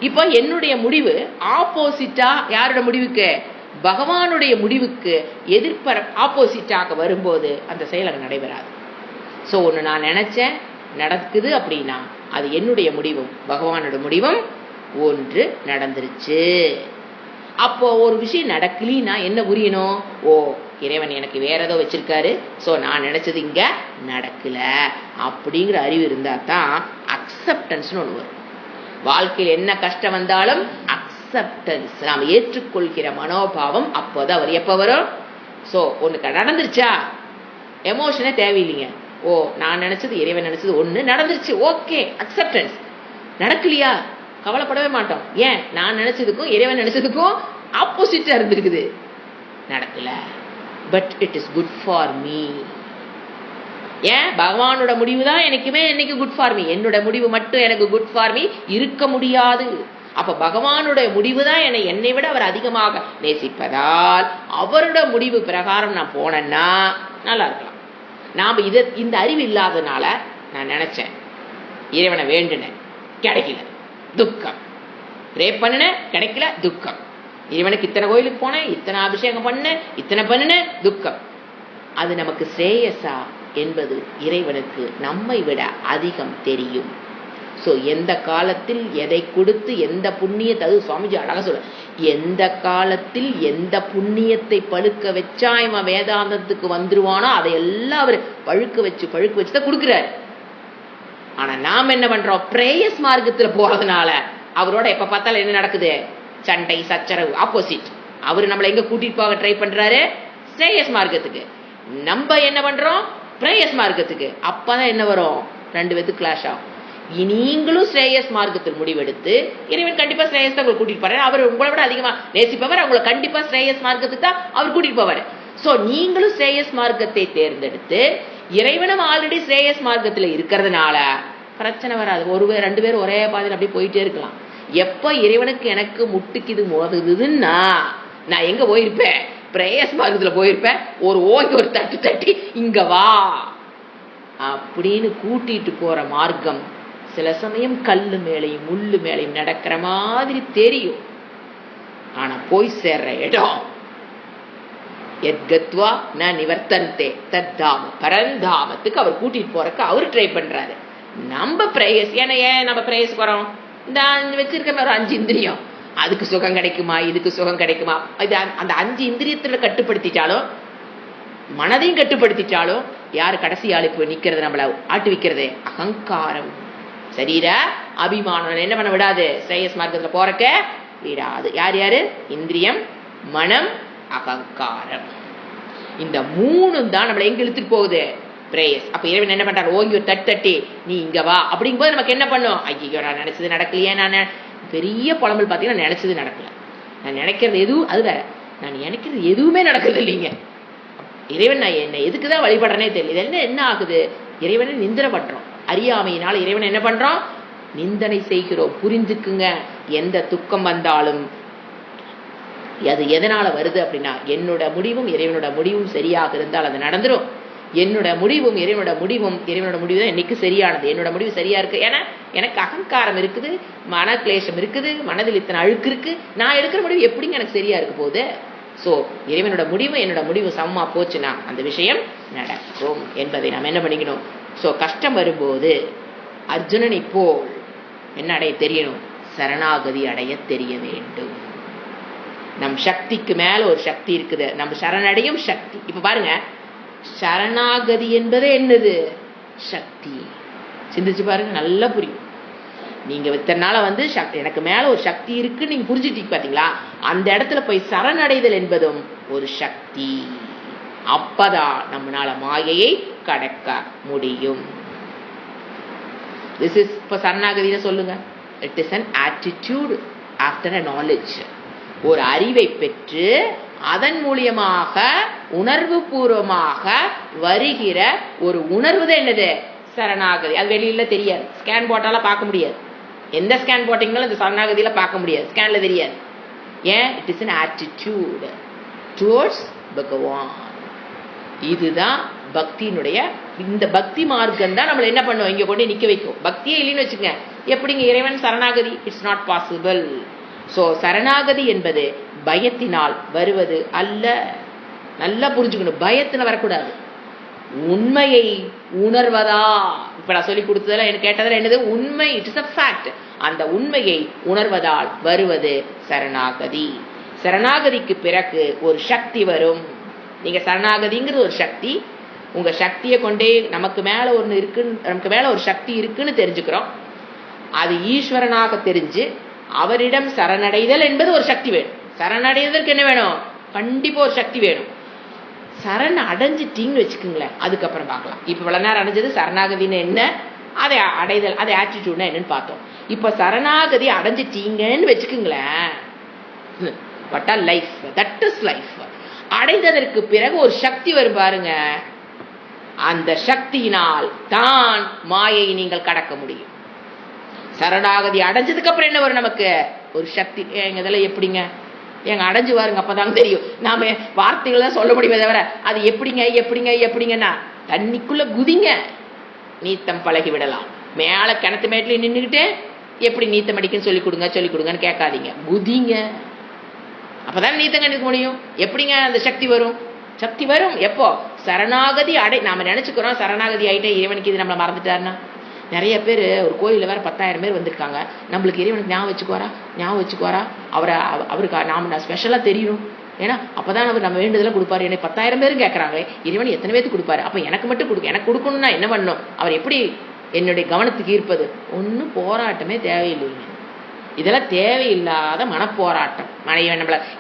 இப்போ என்னுடைய முடிவு ஆப்போசிட்டா யாரோட முடிவுக்கு? பகவானுடைய முடிவுக்கு எதிர்ப்ப ஆப்போசிட்டாக வரும்போது அந்த செயல் அங்க நடைபெறாது. சோ ஒண்ணு நான் நினைச்சேன் நடக்குது அப்படின்னா அது என்னுடைய முடிவும் பகவானோட முடிவும் ஒன்று நடந்துருச்சு. அப்போ ஒரு விஷயம் நடக்கலின்னா என்ன புரியணும்? ஓ இறைவன் எனக்கு வேற ஏதோ வச்சிருக்காரு, சோ நான் நினைச்சது இங்க நடக்கல அப்படிங்கிற அறிவு இருந்தா தான் அக்செப்டன்ஸ் ஒண்ணு வரும். வாழ்க்கையில் என்ன கஷ்டம் வந்தாலும் அக்செப்டன்ஸ், நாம் ஏற்றுக்கொள்கிற மனோபாவம் அப்போதான் அவர் எப்ப வரும்? சோ ஒண்ணு நடந்துருச்சா எமோஷனே தேவையில்லைங்க. ஓ நான் நினைச்சது இறைவன் நினைச்சது ஒண்ணு நடந்துருச்சு, ஓகே அக்செப்டன்ஸ். நடக்கலையா கவலைப்படவே மாட்டோம். ஏன்? நான் நினைச்சதுக்கும் இறைவன் நினைச்சதுக்கும் ஆப்போசிட்டா இருந்திருக்குது, நடக்கல. But it is good for me. ஏன்? பகவானோட முடிவு தான் எனக்குமே என்னைக்கு குட் ஃபார் மீ. என்னோட முடிவு மட்டும் எனக்கு குட் ஃபார் மீ இருக்க முடியாது. அப்ப பகவானுடைய முடிவு தான் என்னை விட அவர் அதிகமாக நேசிப்பதால் அவரோட முடிவு பிரகாரம் நான் போனேன்னா நல்லா இருக்கலாம். நாம இந்த அறிவு இல்லாதனால நான் நினைச்சேன், இறைவனை வேண்டுனேன், கிடைக்கல, துக்கம். ப்ரே பண்ணினேன், கிடைக்கல, துக்கம். இறைவனுக்கு இத்தனை கோயிலுக்கு போனேன், இத்தனை அபிஷேகம் பண்ணேன், இத்தனை பண்ணினேன், துக்கம். அது நமக்கு ஸ்ரேயஸா என்பது இறைவனுக்கு நம்மை விட அதிகம் தெரியும். சோ எந்த காலத்தில் எதை கொடுத்து எந்த புண்ணியத்தை, அது சுவாமிஜி அழகா சொல்ல, எந்த காலத்தில் எந்த புண்ணியத்தை பழுக்க வச்சா இவன் வேதாந்தத்துக்கு வந்துருவானோ அதையெல்லாம் அவர் பழுக்க வச்சுதான் கொடுக்கிறார். ஆனா நாம் என்ன பண்றோம்? பிரேயஸ் மார்க்கத்துல போறதுனால அவரோட எப்ப பார்த்தாலும் என்ன நடக்குது? சண்டை சச்சரவு, ஆப்போசிட். அவரு நம்மளை எங்க கூட்டிட்டு போக ட்ரை பண்றாரு? ஸ்ரேயஸ் மார்க்கத்துக்கு. நம்ம என்ன பண்றோம்? பிரேயஸ் மார்க்கத்துக்கு. அப்பதான் என்ன வரும்? 2 பேத்துக்கு கிளாஷ் ஆகும். நீங்களும் ஸ்ரேயஸ் மார்க்கத்தில் முடிவெடுத்து இறைவன் கண்டிப்பா ஸ்ரேயஸ் தான் உங்களை கூட்டிட்டு போறாரு. அவர் உங்களை விட அதிகமா நேசிப்பவர், அவங்களை கண்டிப்பா ஸ்ரேயஸ் மார்க்கத்துக்கு தான் அவர் கூட்டிட்டு போவாரு. சோ நீங்களும் ஸ்ரேயஸ் மார்க்கத்தை தேர்ந்தெடுத்து இறைவனும் ஆல்ரெடி ஸ்ரேயஸ் மார்க்கத்துல இருக்கிறதுனால பிரச்சனை வராது. ரெண்டு பேரும் ஒரே பாதையில் அப்படி போயிட்டே இருக்கலாம். எப்ப இறைவனுக்கு எனக்கு முட்டுக்கு இது மோதுதுன்னா நான் எங்க போயிருப்பேன்? பிரேயஸ் மார்க்கத்துல போயிருப்பேன். ஓங்கி ஒரு தட்டு தட்டி இங்க வா அப்படின்னு கூட்டிட்டு போற மார்க்கம் சில சமயம் கல்லு மேலையும் முள்ளு மேலையும் நடக்கிற மாதிரி தெரியும். ஆனா போய் சேர்ற இடம் எத்கத்வா ந நிவர்த்தந்தே தத்தாம பரந்தாமத்துக்கு அவர் கூட்டிட்டு போறக்கு அவர் ட்ரை பண்றாரு. நம்ம பிரேயஸ் ஏன் நம்ம பிரேயஸ் வரோம்? இந்த வச்சிருக்க ஒரு 5 இந்திரியம், அதுக்கு சுகம் கிடைக்குமா, இதுக்கு சுகம் கிடைக்குமா, இது அந்த 5 இந்திரியத்துல கட்டுப்படுத்திட்டாலும் மனதையும் கட்டுப்படுத்திட்டாலும் யாரு கடைசி ஆளு போய் நிக்கிறது, நம்மள ஆட்டு வைக்கிறது? அகங்காரம், சரீர அபிமானம் என்ன பண்ண விடாது, ஸ்ரேயஸ் மார்க்கத்துல போறக்க விடாது. யாரு? இந்திரியம், மனம், அகங்காரம். இந்த 3 தான் நம்மள எங்க இழுத்துட்டு போகுது? பிரேயஸ். அப்ப இறைவன் என்ன பண்றாரு? ஓங்கி ஒரு தட்டி நீ இங்க வா அப்படிங்கும் போது நமக்கு என்ன பண்ணும்? ஐயோ நான் நினைச்சது நடக்கலையே, நான் பெரிய புலம்பல் பாத்தீங்கன்னா நினைச்சது நடக்கல, நான் நினைக்கிறது எதுவும் அது வேற, நான் நினைக்கிறது எதுவுமே நடக்கிறது இல்லைங்க. இறைவன் நான் என்ன எதுக்குதான் வழிபடுறேனே தெரியல. இதெல்லாம் என்ன ஆகுது? இறைவனை நிந்தனை பண்றோம். அறியாமையினால இறைவன் என்ன பண்றோம்? நிந்தனை செய்கிறோம். புரிஞ்சுக்குங்க, எந்த துக்கம் வந்தாலும் அது எதனால வருது அப்படின்னா என்னோட முடிவும் இறைவனோட முடிவும் சரியாக இருந்தால் அது நடந்துரும். என்னோட முடிவும் இறைவனோட முடிவு தான் என்னைக்கு சரியானது. என்னோட முடிவு சரியா இருக்கு, ஏன்னா எனக்கு அகங்காரம் இருக்குது, மன கிளேசம் இருக்குது, மனதில் இத்தனை அழுக்கு இருக்கு, நான் எடுக்கிற முடிவு எப்படிங்க எனக்கு சரியா இருக்க போகுது? சோ இறைவனோட முடிவு என்னோட முடிவு சமமா போச்சுன்னா அந்த விஷயம் நடக்கும் என்பதை நாம் என்ன பண்ணிக்கணும்? சோ கஷ்டம் வரும்போது அர்ஜுனனை போல் என்ன அடைய தெரியணும்? சரணாகதி அடைய தெரிய வேண்டும். நம் சக்திக்கு மேல ஒரு சக்தி இருக்குது, நம்ம சரணடையும் சக்தி. இப்ப பாருங்க, சரணாகதி என்பது என்னது? சக்தி. சிந்திச்சு பாருங்க, நல்லா புரியும். நீங்க இத்தனால எனக்கு மேல ஒரு சக்தி இருக்கு நீங்க புரிஞ்சுட்டீங்க பாத்தீங்களா? அந்த இடத்துல போய் சரணடைதல் என்பதும் ஒரு சக்தி. அப்பதான் நம்மளால மாயையை கடக்க முடியும். This is இப்ப சரணாகதியில சொல்லுங்க, it is an attitude after a knowledge. ஒரு அறிவை பெற்று அதன் மூலியமாக உணர்வு பூர்வமாக வருகிற ஒரு உணர்வு தான் என்னது? சரணாகதி. அது வெளியில தெரியாது, ஸ்கேன் போட்டால பார்க்க முடியாது. எந்த ஸ்கேன் போட்டீங்களும் இந்த சரணாகதியில பார்க்க முடியாது, ஸ்கேன்ல தெரியாது. ஏன்? It is an attitude towards பகவான். இதுதான் பக்தியினுடைய, இந்த பக்தி மார்க்கம் தான் நம்மள என்ன பண்ணுவோம்? இங்க கொண்டு நிக்க வைக்கும். பக்தியே இல்லைன்னு வச்சுக்கோங்க, எப்படிங்க இறைவன் சரணாகதி? It's not possible. சோ சரணாகதி என்பது பயத்தினால் வருவது அல்ல. நல்லா புரிஞ்சுக்கணும், பயத்தின வரக்கூடாது. உண்மையை உணர்வதா? இப்ப நான் சொல்லி கொடுத்ததெல்லாம் எனக்கு கேட்டதில் என்னது? உண்மை. It is a fact. அந்த உண்மையை உணர்வதால் வருவது சரணாகதி. சரணாகதிக்கு பிறகு ஒரு சக்தி வரும். நீங்க சரணாகதிங்கிறது ஒரு சக்தி. உங்க சக்தியை கொண்டே நமக்கு மேல ஒண்ணு இருக்கு, நமக்கு மேல ஒரு சக்தி இருக்குன்னு தெரிஞ்சுக்கிறோம். அது ஈஸ்வரனாக தெரிஞ்சு அவரிடம் சரணடைதல் என்பது ஒரு சக்தி வேணும். சரணடைதற்கு என்ன வேணும்? கண்டிப்பா ஒரு சக்தி வேணும். சரண் அடைஞ்சிட்டீங்கன்னு வச்சுக்கோங்களேன், அதுக்கப்புறம் பார்க்கலாம். இப்ப இவ்வளவு நேரம் அடைஞ்சது சரணாகதின்னு என்ன, அதை அடைதல், அதை ஆட்டிடியூட்னா என்னன்னு பார்த்தோம். இப்ப சரணாகதி அடைஞ்சிட்டீங்கன்னு வச்சுக்கோங்களேன், but life, that is life. அடைந்ததற்கு பிறகு ஒரு சக்தி வரும் பாருங்க, அந்த சக்தியினால் தான் மாயை நீங்கள் கடக்க முடியும். சரணாகதி அடைஞ்சதுக்கு அப்புறம் என்ன வரும்? நமக்கு ஒரு சக்தி. எங்க இதெல்லாம் எப்படிங்க அடைஞ்சு வாருங்க, அப்பதாங்க தெரியும். நாம வார்த்தைகள் தான் சொல்ல முடியுமே தவிர அது எப்படிங்கன்னா தண்ணிக்குள்ள குதிங்க, நீத்தம் பழகி விடலாம். மேல கிணத்து மேட்ல நின்றுகிட்டு எப்படி நீத்தம் அடிக்குன்னு சொல்லிக் கொடுங்கன்னு கேட்காதீங்க, குதிங்க. அப்பதான் நீத்தம் கணிக்க முடியும். எப்படிங்க அந்த சக்தி வரும்? சக்தி வரும் எப்போ? சரணாகதி நாம நினைச்சுக்கிறோம் சரணாகதி ஆயிட்டே இறைவனுக்கு இது நம்மள மறந்துட்டாருன்னா. நிறைய பேர் ஒரு கோயிலில் வேற 10,000 பேர் வந்திருக்காங்க, நம்மளுக்கு இறைவனுக்கு ஞாபகம் வச்சுக்குவாரா அவருக்கு நாம ஸ்பெஷலா தெரியணும். ஏன்னா அப்பதான் அவர் நம்ம வேண்டுதெல்லாம் கொடுப்பாரு. எனக்கு 10,000 பேரும் கேட்கறாங்க, இறைவன் எத்தனை பேருக்கு கொடுப்பாரு? அப்ப எனக்கு மட்டும் எனக்கு கொடுக்கணும்னா என்ன பண்ணணும்? அவர் எப்படி என்னுடைய கவனத்துக்கு ஈர்ப்பது? ஒன்னும் போராட்டமே தேவையில்லைங்க. இதெல்லாம் தேவையில்லாத மனப்போராட்டம்.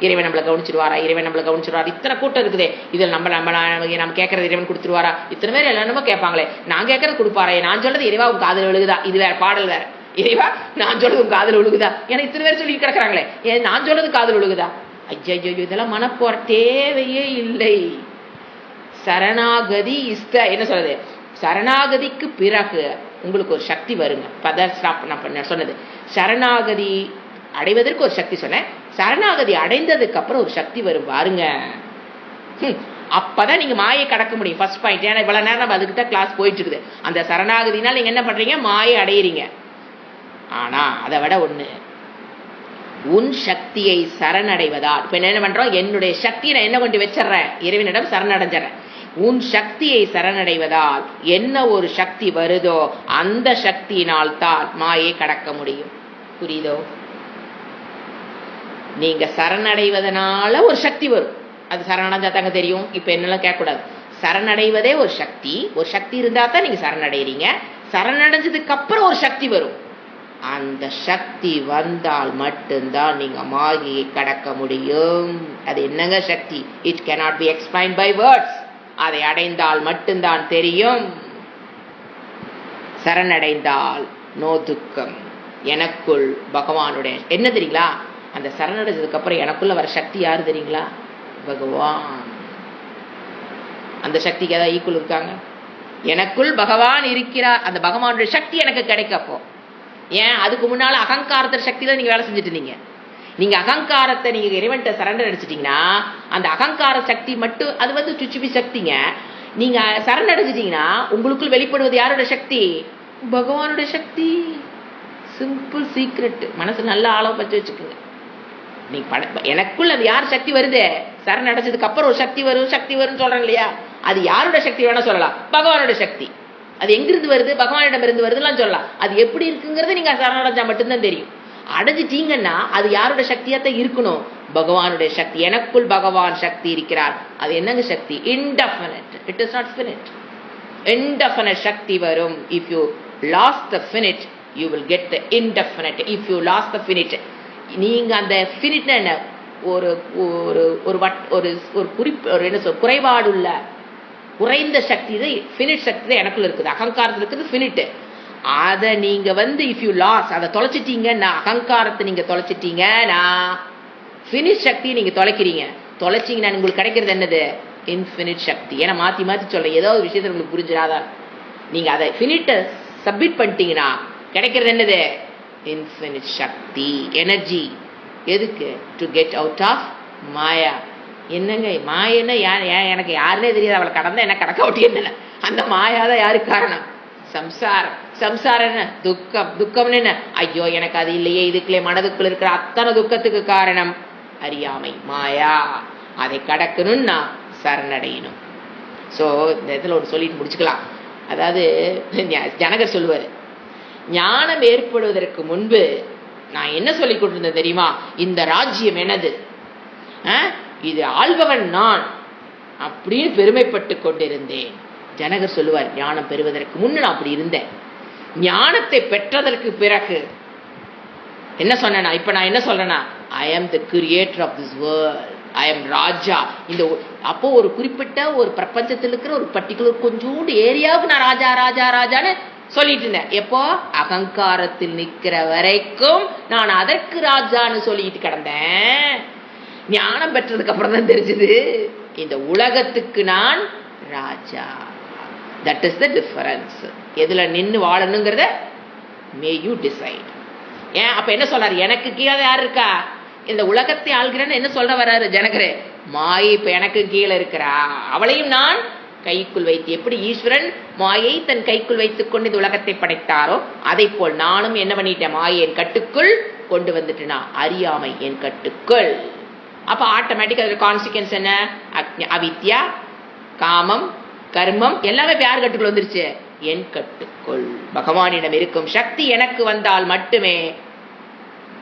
இறைவன் நம்மளை கவனிச்சிருவாரா, இறைவன் நம்மளை கவனிச்சிருவாரா, இத்தனை கூட்டம் இருக்குதே, இதில் நம்ம கேட்கறது இறைவன் கொடுத்துருவாரா, இத்தனை பேர் எல்லாருமோ கேட்பாங்களே, நான் கேட்கறது கொடுப்பாரே, நான் சொல்றது இறைவா உங்க காதல் விழுகுதா, இது வேற பாடல் வேற, இறைவா நான் சொல்றது உங்க காதல் விழுகுதா, ஏன்னா இத்தனை பேர் சொல்லி கிடக்குறாங்களே, ஏன் நான் சொல்றது காதல் விழுகுதா, ஐயோ இதெல்லாம் மனப்போர தேவையே இல்லை. சரணாகதி என்ன சொல்றது, சரணாகதிக்கு பிறகு உங்களுக்கு ஒரு சக்தி வருங்க. நான் சொன்னது சரணாகதி அடைவதற்கு ஒரு சக்தி சொன்னேன், சரணாகதி அடைந்ததுக்கு அப்புறம் ஒரு சக்தி வரும் பாருங்க. அப்பதான் நீங்க மாயை கடக்க முடியும். First point. ஏன்னா இவ்வளவு நேரம் நம்ம அதுக்கு தான் கிளாஸ் போயிட்டு இருக்குது. அந்த சரணாகதினால் நீங்க என்ன பண்றீங்க, மாயை அடையிறீங்க. ஆனா அதை விட ஒண்ணு, உன் சக்தியை சரணடைவதால், இப்ப என்ன பண்றோம், என்னுடைய சக்தியை நான் என்ன கொண்டு வச்சிடறேன், இறைவனிடம் சரணடைஞ்சிடறேன். உன் சக்தியை சரணடைவதால் என்ன ஒரு சக்தி வருதோ அந்த சக்தியினால் தான் மாயை கடக்க முடியும். புரியுதோ? நீங்க சரணடைவதனால ஒரு சக்தி வரும், அது சரணடைஞ்சா தாங்க தெரியும். இப்ப என்னெல்லாம் கேட்கக்கூடாது, சரணடைவதே ஒரு சக்தி இருந்தா தான் நீங்க சரணடைறீங்க. சரணடைஞ்சதுக்கு அப்புறம் ஒரு சக்தி வரும், அந்த சக்தி வந்தால் மட்டும்தான் நீங்க மாயை கடக்க முடியும். அது என்னங்க சக்தி? It cannot be explained by words. அதை அடைந்தால் மட்டும்தான் தெரியும். சரணடைந்தால் நோ துக்கம். எனக்குள் பகவானுடைய என்ன தெரியுங்களா, அந்த சரணடைஞ்சதுக்கு அப்புறம் எனக்குள்ள வர சக்தி யாரு தெரியுங்களா, பகவான். அந்த சக்திக்கு ஏதாவது ஈக்குவல் இருக்காங்க? எனக்குள் பகவான் இருக்கிறார், அந்த பகவானுடைய சக்தி எனக்கு கிடைக்கப்போ. ஏன் அதுக்கு முன்னால அகங்காரத்தின் சக்தியில நீங்க வேலை செஞ்சுட்டு இருந்தீங்க. நீங்க அகங்காரத்தை நீங்க இறைவன்ட்ட சரண்டர் அடிச்சிட்டீங்கன்னா அந்த அகங்கார சக்தி மட்டும் அது சுச்சுபி சக்திங்க. நீங்க சரணடைஞ்சிட்டீங்கன்னா உங்களுக்குள் வெளிப்படுவது யாரோட சக்தி, பகவானுடைய சக்தி. Simple secret. மனசு நல்ல ஆழம் பற்றி வச்சுக்கோங்க. நீங்க எனக்குள் அது யார் சக்தி வருது, சரணடைஞ்சதுக்கு அப்புறம் ஒரு சக்தி வரும் சொல்றேன் இல்லையா, அது யாரோட சக்தி வேணா சொல்லலாம், பகவானோட சக்தி. அது எங்கிருந்து வருது, பகவானிடம் இருந்து வருதுலாம் சொல்லலாம். அது எப்படி இருக்குங்கிறது நீங்க சரணடைஞ்சா மட்டும்தான் தெரியும். அடைஞ்சிட்டீங்கன்னா அது யாரோட சக்தியாத்தான் இருக்கணும், பகவானுடைய சக்தி. எனக்குள் பகவான் சக்தி இருக்கிறார். அது என்னங்க சக்தி? Indefinite. It is not finite. Indefinite சக்தி வரும். If you lost the finite you will get the indefinite. If you lost the finite, நீங்க அந்த ஃபினிட் என்ன, ஒரு குறைபாடுள்ள குறைந்த சக்தி ஃபினிட் சக்தி தான் எனக்குள்ள இருக்குது. அகங்காரத்தில் இருக்குது ஃபினிட். அதை நீங்க இஃப் யூ லாஸ், அதை தொலைச்சிட்டீங்கன்னா, அகங்காரத்தை நீங்க தொலைச்சிட்டீங்கன்னா ஃபினிட் சக்தியை நீங்க தொலைச்சிங்கன்னா உங்களுக்கு கிடைக்கிறது என்னது, இன்ஃபினிட் சக்தி. ஏன்னா மாத்தி சொல்ல ஏதோ ஒரு விஷயத்தை உங்களுக்கு புரிஞ்சிடாதான். நீங்க அதை ஃபினிட்டை சப்மிட் பண்ணிட்டீங்கன்னா கிடைக்கிறது என்னது, இன்ஃபினிட் சக்தி, எனர்ஜி. எதுக்கு? டு கெட் அவுட் ஆஃப் மாயா. என்னங்க மாயன்னா எனக்கு யாருன்னே தெரியாது, அவளை கடந்தா என்ன கடக்க ஒட்டி என்ன, அந்த மாயாதான் யாருக்கு காரணம், சம்சாரம். சம்சாரம் என்ன, துக்கம்னு என்ன, ஐயோ எனக்கு அது இல்லையே, இதுக்குள்ளே மனதுக்குள்ள இருக்கிற அத்தனை துக்கத்துக்கு காரணம் அறியாமை, மாயா. அதை கடக்கணும்னா சரணடையணும். சோ இந்த இடத்துல ஒரு சொல்லிட்டு முடிச்சுக்கலாம். அதாவது ஜனகர் சொல்லுவாரு, ஞானம் ஏற்படுவதற்கு முன்பு நான் என்ன சொல்லிக் கொண்டிருந்தேன் தெரியுமா, இந்த ராஜ்யம் எனது, இது ஆள்பவன் நான் அப்படின்னு பெருமைப்பட்டு கொண்டிருந்தேன். ஜனகர் சொல்லுவார், ஞானம் பெறுவதற்கு முன்ன நான் அப்படி இருந்தேன். ஞானத்தை பெற்றதற்கு பிறகு என்ன சொன்னா, இப்ப நான் என்ன சொல்றேன்னா, I am the creator of this world, I am raja. இந்த அப்போ ஒரு குறிப்பிட்ட ஒரு பிரபஞ்சத்தில் இருக்கிற ஒரு பர்டிகுலர் கொஞ்சோண்டு ஏரியாவுக்கு நான் ராஜா ராஜா ராஜான்னு சொல்லிட்டு இருந்தேன். எப்போ அகங்காரத்தில் நிக்கிற வரைக்கும் நான் அதற்கு ராஜான்னு சொல்லிட்டு கிடந்தேன். ஞானம் பெற்றதுக்கு அப்புறம் தான் தெரிஞ்சது இந்த உலகத்துக்கு நான் ராஜா. That is the difference. எதுல நின்று வாழணுங்கிறத மே யூ டிசைட். ஏன் அப்ப என்ன சொல்றாரு, எனக்கு கீழே யார் இருக்கா, இந்த உலகத்தை ஆள்கிறேன்னு என்ன சொல்ற வர்றாரு ஜனகரே, மாயை இப்ப எனக்கு கீழே இருக்கிறா, அவளையும் நான் கைக்குள் வைத்து, எப்படி ஈஸ்வரன் மாயை தன் கைக்குள் வைத்துக் கொண்டு இந்த உலகத்தை படைத்தாரோ அதை போல் நானும் என்ன பண்ணிட்டேன், மாயை என் கட்டுக்குள் கொண்டு வந்துட்டுனா, அறியாமை என் கட்டுக்குள். அப்ப ஆட்டோமேட்டிக் அதோட கான்சிக்வன்ஸ் என்ன, அவித்யா, காமம், கர்மம் எல்லாமே யார் கட்டுக்குள் வந்துருச்சு, என் கட்டுக்குள். பகவானிடம் இருக்கும் சக்தி எனக்கு வந்தால் மட்டுமே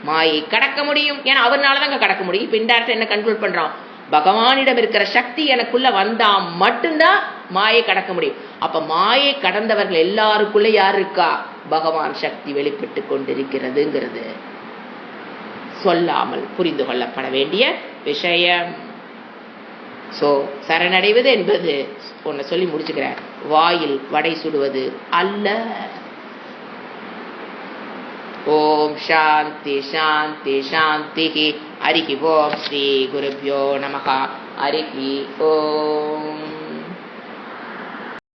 மாயை கடக்க முடியும். ஏன்னா அவர்னாலதாங்க கடக்க முடியும். இப்ப இன்டைரக்டா என்ன கன்க்ளூட் பண்றோம், பகவானிடம் இருக்கிற சக்தி எனக்குள்ள வந்தா மட்டும்தான் மாயை கடக்க முடியும். அப்ப மாயை கடந்தவர்கள் எல்லாருக்குள்ள யார் இருக்கா, பகவான் சக்தி வெளிப்பட்டு கொண்டிருக்கிறதுங்கிறது. சொல்லாமல் புரிந்து கொள்ளப்பட வேண்டிய விஷயம். ஸோ சரணடைவது என்பது ஒன்றை சொல்லி முடிச்சுக்கிறேன், வாயில் வடை சுடுவது அல்ல. ஓம் சாந்தி சாந்தி சாந்தி. ஹரிஹி ஓம் ஸ்ரீ குருப்யோ நமஹ. ஹரிஹி ஓம்.